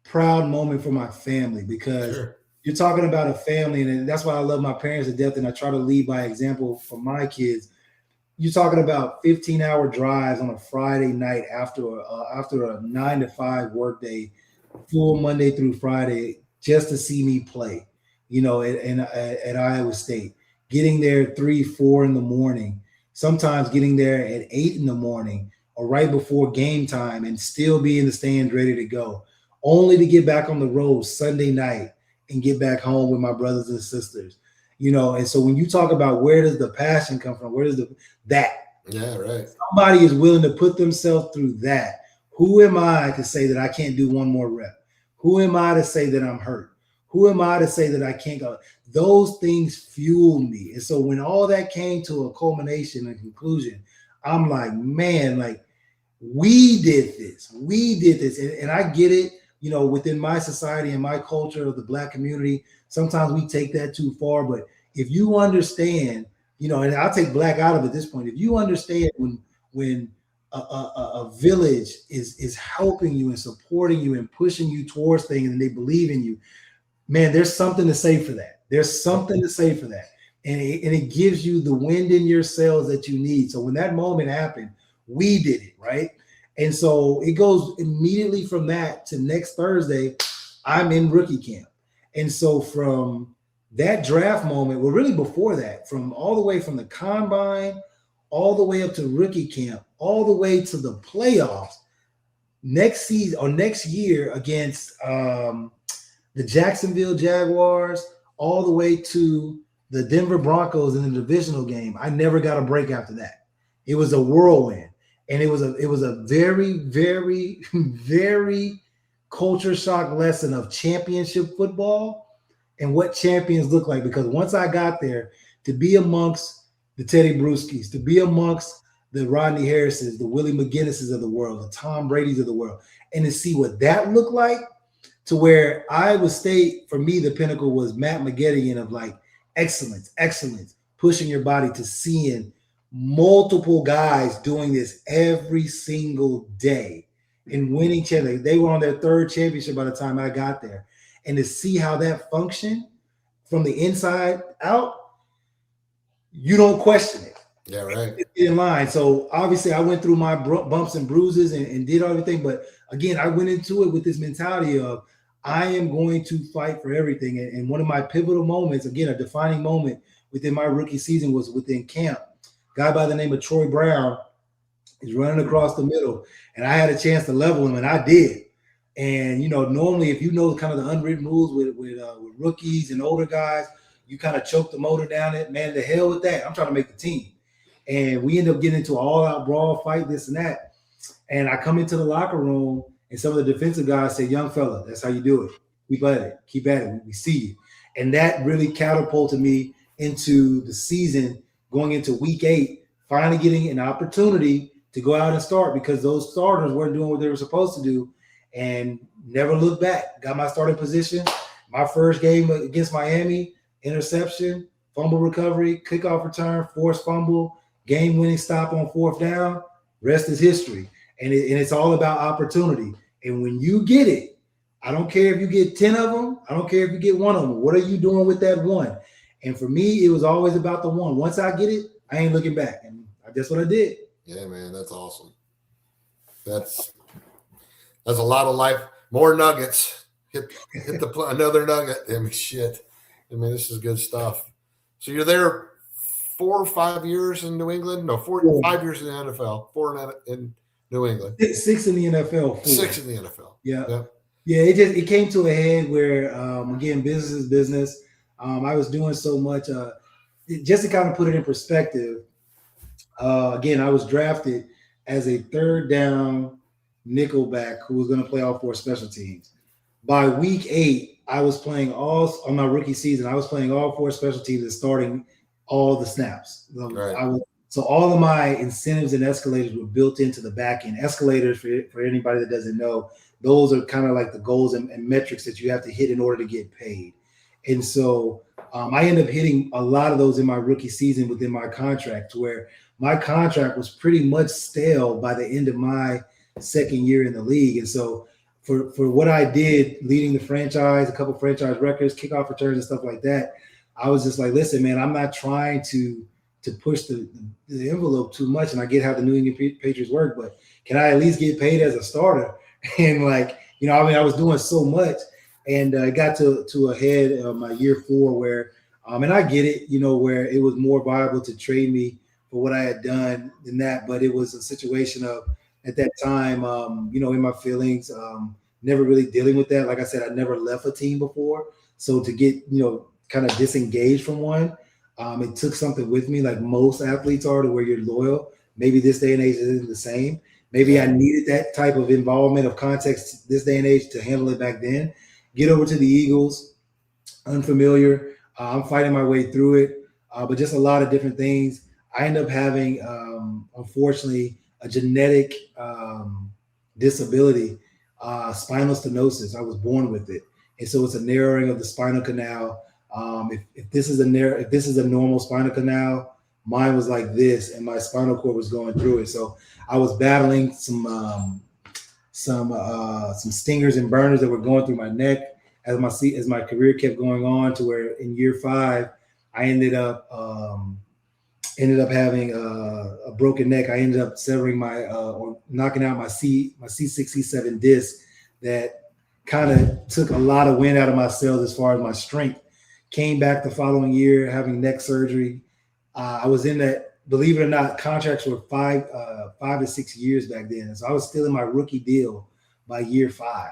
proud moment for my family, because sure. You're talking about a family, and that's why I love my parents to death, and I try to lead by example for my kids. You're talking about 15-hour drives on a Friday night after a 9 to 5 workday, full Monday through Friday, just to see me play, at Iowa State. Getting there 3, 4 in the morning, sometimes getting there at 8 in the morning or right before game time, and still be in the stands ready to go, only to get back on the road Sunday night and get back home with my brothers and sisters. And so when you talk about where does the passion come from, where does that? Yeah, right. Somebody is willing to put themselves through that. Who am I to say that I can't do one more rep? Who am I to say that I'm hurt? Who am I to say that I can't go? Those things fueled me. And so when all that came to a culmination and conclusion, I'm like, man, like, we did this. And I get it, within my society and my culture of the Black community, sometimes we take that too far. But if you understand, and I'll take Black out of it at this point, if you understand when a village is helping you and supporting you and pushing you towards things, and they believe in you, man, there's something to say for that. And it gives you the wind in your sails that you need. So when that moment happened, we did it, right? And so it goes immediately from that to next Thursday, I'm in rookie camp. And so from that draft moment, well, really before that, from all the way from the combine, all the way up to rookie camp, all the way to the playoffs, next season or next year against the Jacksonville Jaguars, all the way to the Denver Broncos in the divisional game, I never got a break after that. It was a whirlwind. And it was a very, very, very culture shock lesson of championship football and what champions look like. Because once I got there, to be amongst the Teddy Bruschi's, to be amongst the Rodney Harrises, the Willie McGinnises of the world, the Tom Brady's of the world, and to see what that looked like, to where Iowa State, for me, the pinnacle was Matt Magedian of like excellence, pushing your body to seeing multiple guys doing this every single day and winning championships. They were on their third championship by the time I got there. And to see how that functioned from the inside out, you don't question it. Yeah, right. It's in line. So obviously I went through my bumps and bruises and did everything. But again, I went into it with this mentality of I am going to fight for everything. And one of my pivotal moments, again, a defining moment within my rookie season was within camp. Guy by the name of Troy Brown is running across the middle, and I had a chance to level him, and I did. And normally, if you know kind of the unwritten rules with rookies and older guys, you kind of choke the motor down. It, man, the hell with that. I'm trying to make the team, and we end up getting into an all-out brawl fight, this and that. And I come into the locker room, and some of the defensive guys say, "Young fella, that's how you do it. Keep at it. We see you." And that really catapulted me into the season. Going into week 8, finally getting an opportunity to go out and start because those starters weren't doing what they were supposed to do, and never looked back. Got my starting position. My first game against Miami, interception, fumble recovery, kickoff return, forced fumble, game-winning stop on 4th down. Rest is history. And it's all about opportunity. And when you get it, I don't care if you get 10 of them. I don't care if you get 1 of them. What are you doing with that one? And for me, it was always about the one. Once I get it, I ain't looking back. And that's what I did. Yeah, man, that's awesome. That's a lot of life. More nuggets. Hit another nugget. I mean, shit. I mean, this is good stuff. So you're there 4 or 5 years in New England? No, 5 years in the NFL. 4 in New England. 6 in the NFL. 4. 6 in the NFL. Yeah. It came to a head where, again, business is business. I was doing so much. Just to kind of put it in perspective, again, I was drafted as a 3rd down nickelback who was going to play all 4 special teams. By week 8, I was playing on my rookie season. I was playing all 4 special teams and starting all the snaps. Right. So all of my incentives and escalators were built into the back end. Escalators, for anybody that doesn't know, those are kind of like the goals and metrics that you have to hit in order to get paid. And so I ended up hitting a lot of those in my rookie season within my contract, where my contract was pretty much stale by the end of my 2nd year in the league. And so for what I did, leading the franchise, a couple franchise records, kickoff returns and stuff like that, I was just like, listen, man, I'm not trying to push the envelope too much. And I get how the New England Patriots work, but can I at least get paid as a starter? And I was doing so much. And it got to a head of my year 4 where, and I get it, where it was more viable to trade me for what I had done than that. But it was a situation of, at that time, in my feelings, never really dealing with that. Like I said, I never left a team before. So to get, kind of disengaged from one, it took something with me, like most athletes are, to where you're loyal. Maybe this day and age isn't the same. Maybe I needed that type of involvement of context this day and age to handle it back then. Get over to the Eagles, unfamiliar. I'm fighting my way through it, but just a lot of different things. I end up having, unfortunately, a genetic disability, spinal stenosis. I was born with it, and so it's a narrowing of the spinal canal. If this is a normal spinal canal, mine was like this, and my spinal cord was going through it. So I was battling some stingers and burners that were going through my neck as my career kept going on, to where in year 5 I ended up having a broken neck. I ended up severing or knocking out my C6, C7 disc that kind of took a lot of wind out of my sails as far as my strength. Came back the following year having neck surgery. I was in that, believe it or not, contracts were 5 to 6 years back then. So I was still in my rookie deal by year 5.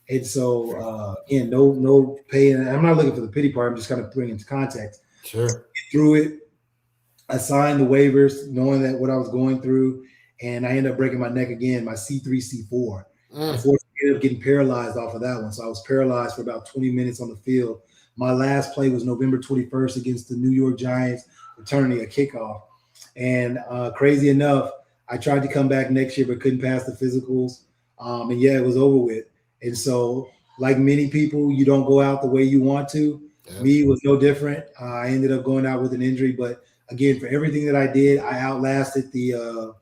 And so, again, no pay. And I'm not looking for the pity part. I'm just kind of bringing it into context. Sure. Through it. I signed the waivers knowing that what I was going through, and I ended up breaking my neck again, my C3, C4. Unfortunately, I ended up getting paralyzed off of that one. So I was paralyzed for about 20 minutes on the field. My last play was November 21st against the New York Giants, returning a kickoff. And crazy enough, I tried to come back next year but couldn't pass the physicals. And yeah, it was over with. And so, like many people, you don't go out the way you want to. Yeah. Me, it was no different. I ended up going out with an injury, but again, for everything that I did, I outlasted the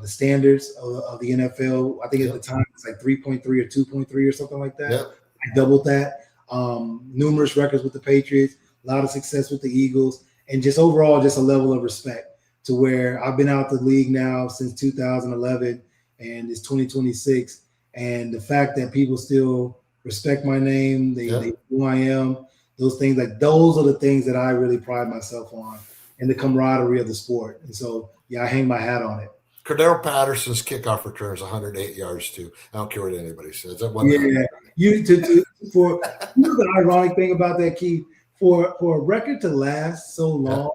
standards of the NFL. I think at the time it's like 3.3 or 2.3 or something like that. Yep. I doubled that. Numerous records with the Patriots, a lot of success with the Eagles, and just overall just a level of respect to where I've been out the league now since 2011 and it's 2026. And the fact that people still respect my name, they know who I am, those things, like those are the things that I really pride myself on, and the camaraderie of the sport. And so, yeah, I hang my hat on it. Cordero Patterson's kickoff return is 108 yards too. I don't care what anybody says. For the ironic thing about that, Keith, for a record to last so long,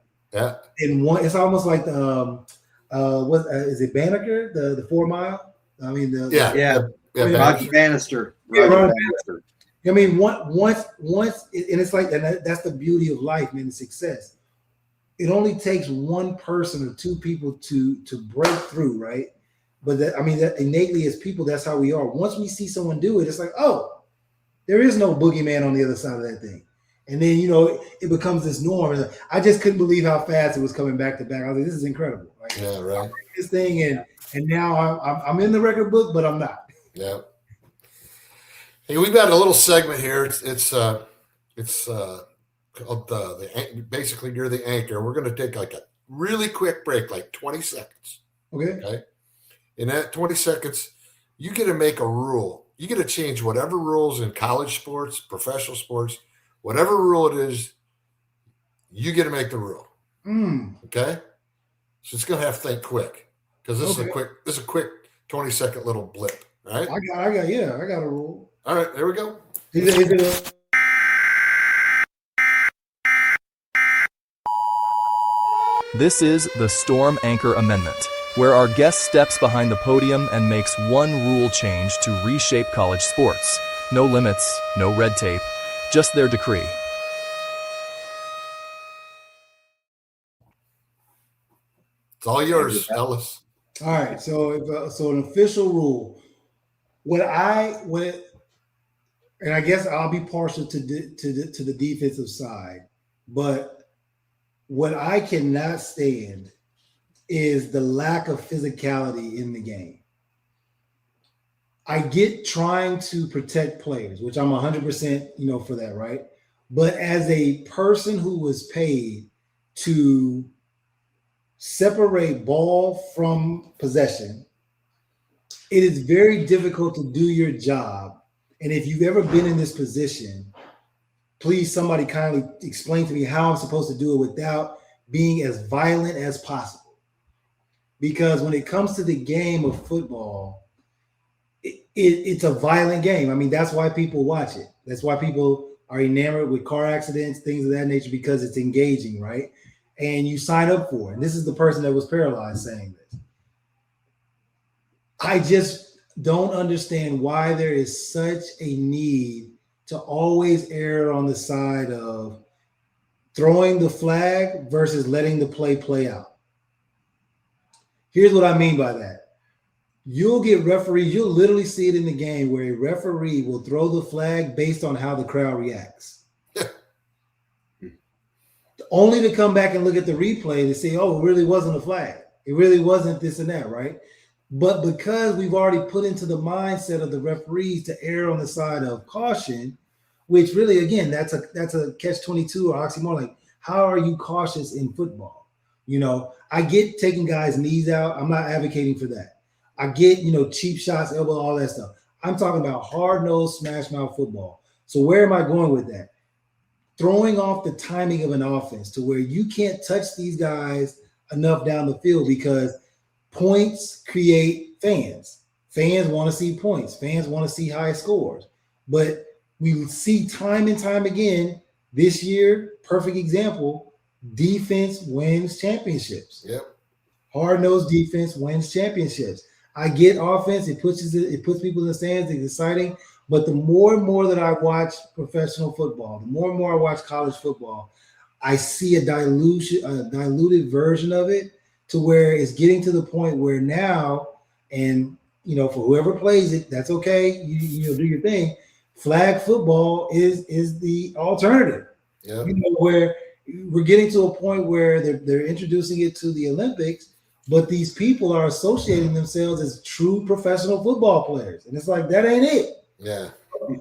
in one, it's almost like the what is it, Banneker, the 4 mile? I mean, Roger Bannister. I mean, once, and it's like that's the beauty of life, man, the success. It only takes one person or two people to break through, right? But that innately as people, that's how we are. Once we see someone do it, it's like, oh, there is no boogeyman on the other side of that thing. And then, it becomes this norm. And I just couldn't believe how fast it was coming back to back. I was like, this is incredible. Like, yeah, right. This thing, and now I'm in the record book, but I'm not. Yeah. Hey, we've got a little segment here. It's called basically you're the anchor. We're going to take like a really quick break, like 20 seconds. Okay. In that 20 seconds, you get to make a rule. You get to change whatever rules in college sports, professional sports, whatever rule it is, you get to make the rule. Okay. So it's going to have to think quick because this is a quick 20-second little blip. Right. I got a rule. All right, there we go. This is the Storm Anchor Amendment, where our guest steps behind the podium and makes one rule change to reshape college sports. No limits, no red tape, just their decree. It's all yours, Ellis. All right, so an official rule. And I guess I'll be partial to the defensive side, but what I cannot stand is the lack of physicality in the game. I get trying to protect players, which I'm 100%, for that, right? But as a person who was paid to separate ball from possession, it is very difficult to do your job. And if you've ever been in this position, please somebody kindly explain to me how I'm supposed to do it without being as violent as possible. Because when it comes to the game of football, it's a violent game. I mean, that's why people watch it. That's why people are enamored with car accidents, things of that nature, because it's engaging, right? And you sign up for it. And this is the person that was paralyzed saying this. I just don't understand why there is such a need to always err on the side of throwing the flag versus letting the play out. Here's what I mean by that. You'll get referees, you'll literally see it in the game where a referee will throw the flag based on how the crowd reacts. Only to come back and look at the replay to say, oh, it really wasn't a flag. It really wasn't this and that, right? But because we've already put into the mindset of the referees to err on the side of caution, which really, again, that's a catch-22 or oxymoron. Like, how are you cautious in football? I get taking guys' knees out. I'm not advocating for that. I get, cheap shots, elbow, all that stuff. I'm talking about hard-nosed, smash-mouth football. So where am I going with that? Throwing off the timing of an offense to where you can't touch these guys enough down the field because points create fans. Fans want to see points. Fans want to see high scores. But we see time and time again This year, perfect example, defense wins championships. Yep. Hard-nosed defense wins championships. I get offense, it puts people in the stands, it's exciting. But the more and more that I watch professional football, the more and more I watch college football, I see a diluted version of it to where it's getting to the point where now, and for whoever plays it, that's okay. You do your thing. Flag football is the alternative. Yeah. Where we're getting to a point where they're introducing it to the Olympics, but these people are associating themselves as true professional football players, and it's like that ain't it. Yeah.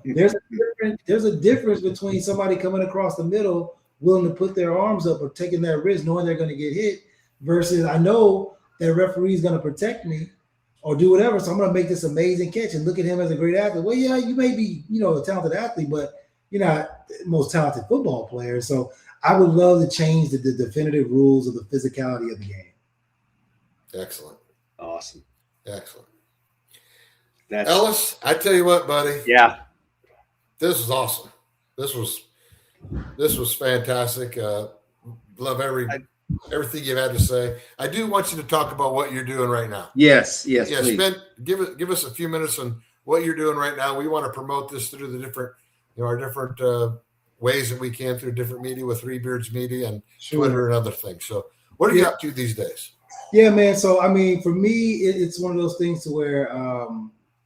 There's a difference between somebody coming across the middle, willing to put their arms up or taking that risk, knowing they're going to get hit, versus I know that referee is going to protect me or do whatever, so I'm going to make this amazing catch and look at him as a great athlete. Well, yeah, you may be, a talented athlete, but you're not the most talented football player. So I would love to change the definitive rules of the physicality of the game. Excellent. Awesome. Excellent. Ellis, I tell you what, buddy. Yeah. This was awesome. This was fantastic. Love everything you've had to say. I do want you to talk about what you're doing right now. Yes, please. Give us a few minutes on what you're doing right now. We want to promote this through the different, our different ways that we can through different media with Three Beards Media and Twitter and other things. So what are you up to these days? Yeah, man. So, for me, it's one of those things to where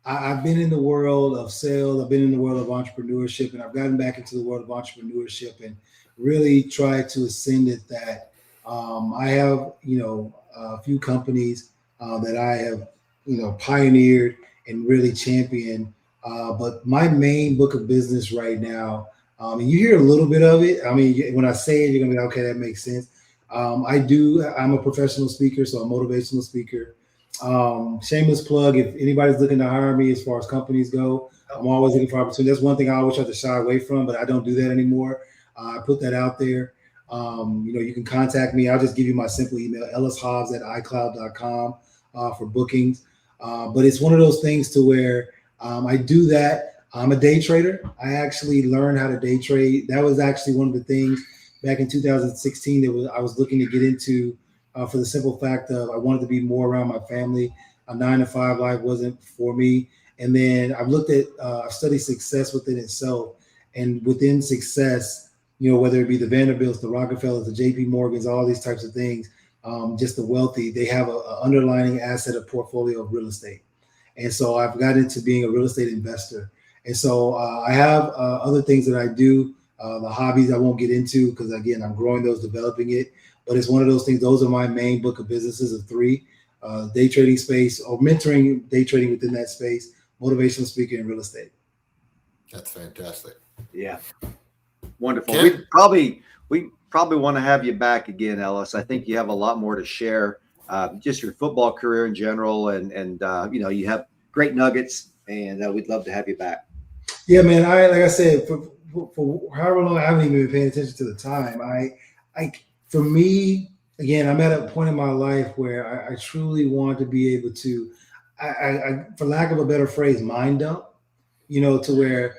I've been in the world of sales. I've been in the world of entrepreneurship, and I've gotten back into the world of entrepreneurship and really tried to ascend at that. I have, a few companies that I have, pioneered and really championed. But my main book of business right now, and you hear a little bit of it. When I say it, you're gonna be like, okay, that makes sense. I'm a professional speaker, so a motivational speaker. Shameless plug, if anybody's looking to hire me as far as companies go, I'm always looking for opportunity. That's one thing I always try to shy away from, but I don't do that anymore. I put that out there. You can contact me. I'll just give you my simple email, ellishobbs@icloud.com for bookings. But it's one of those things to where I do that. I'm a day trader. I actually learned how to day trade. That was actually one of the things back in 2016 that I was looking to get into for the simple fact of I wanted to be more around my family. A 9-to-5 life wasn't for me. And then I've studied success within itself, and within success, whether it be the Vanderbilts, the Rockefellers, the JP Morgans, all these types of things, just the wealthy, they have an underlying asset, a portfolio of real estate. And so I've got into being a real estate investor. And so I have other things that I do, the hobbies I won't get into because, again, I'm growing those, developing it. But it's one of those things. Those are my main book of businesses of 3, day trading space or mentoring, day trading within that space, motivational speaker, and real estate. That's fantastic. Yeah. Wonderful. We probably want to have you back again, Ellis. I think you have a lot more to share, just your football career in general, and you have great nuggets, and we'd love to have you back. Yeah, man. Like I said, for however long, I haven't even been paying attention to the time. For me, again, I'm at a point in my life where I truly want to be able to, for lack of a better phrase, mind dump. To where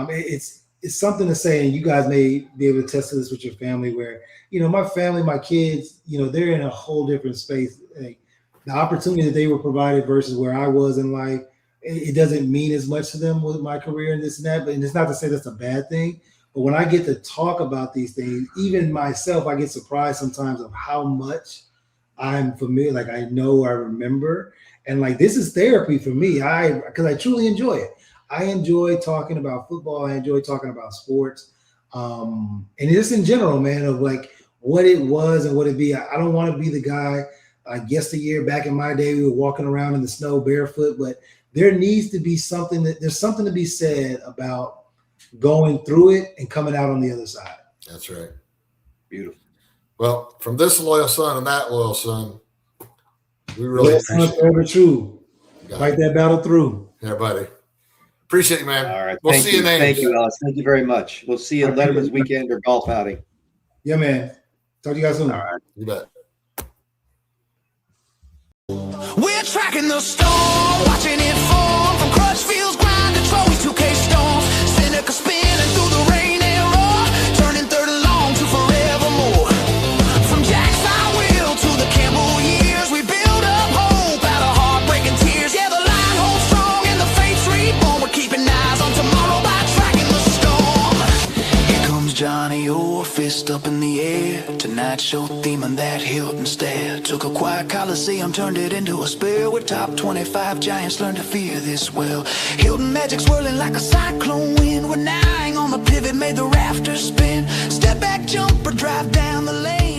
it's something to say, and you guys may be able to test this with your family where, my family, my kids, they're in a whole different space. Like, the opportunity that they were provided versus where I was in life, it doesn't mean as much to them with my career and this and that. But it's not to say that's a bad thing. But when I get to talk about these things, even myself, I get surprised sometimes of how much I'm familiar. Like I remember. And like, this is therapy for me. Because I truly enjoy it. I enjoy talking about football. I enjoy talking about sports. And just in general, man, of like what it was and what it be. I don't want to be the guy, yesteryear, back in my day, we were walking around in the snow barefoot, but there needs to be there's something to be said about going through it and coming out on the other side. That's right. Beautiful. Well, from this loyal son and that loyal son, we really appreciate it. Forever true. Fight that battle through. Yeah, buddy. Appreciate you, man. All right. We'll see you in Ames. Thank you, Ellis. Thank you very much. We'll see you at Letterman's weekend or golf outing. Yeah, man. Talk to you guys soon. All right. You bet. We're tracking the storm, watching it fall from crushed fields, grind to trophies, 2K stones, Seneca spinning through the rain and roar, turning fist up in the air. Tonight's show theme and that Hilton stare. Took a quiet Coliseum, turned it into a spare. Where top 25 giants learn to fear this well. Hilton magic swirling like a cyclone wind. We're nine on the pivot, made the rafters spin. Step back, jumper, drive down the lane.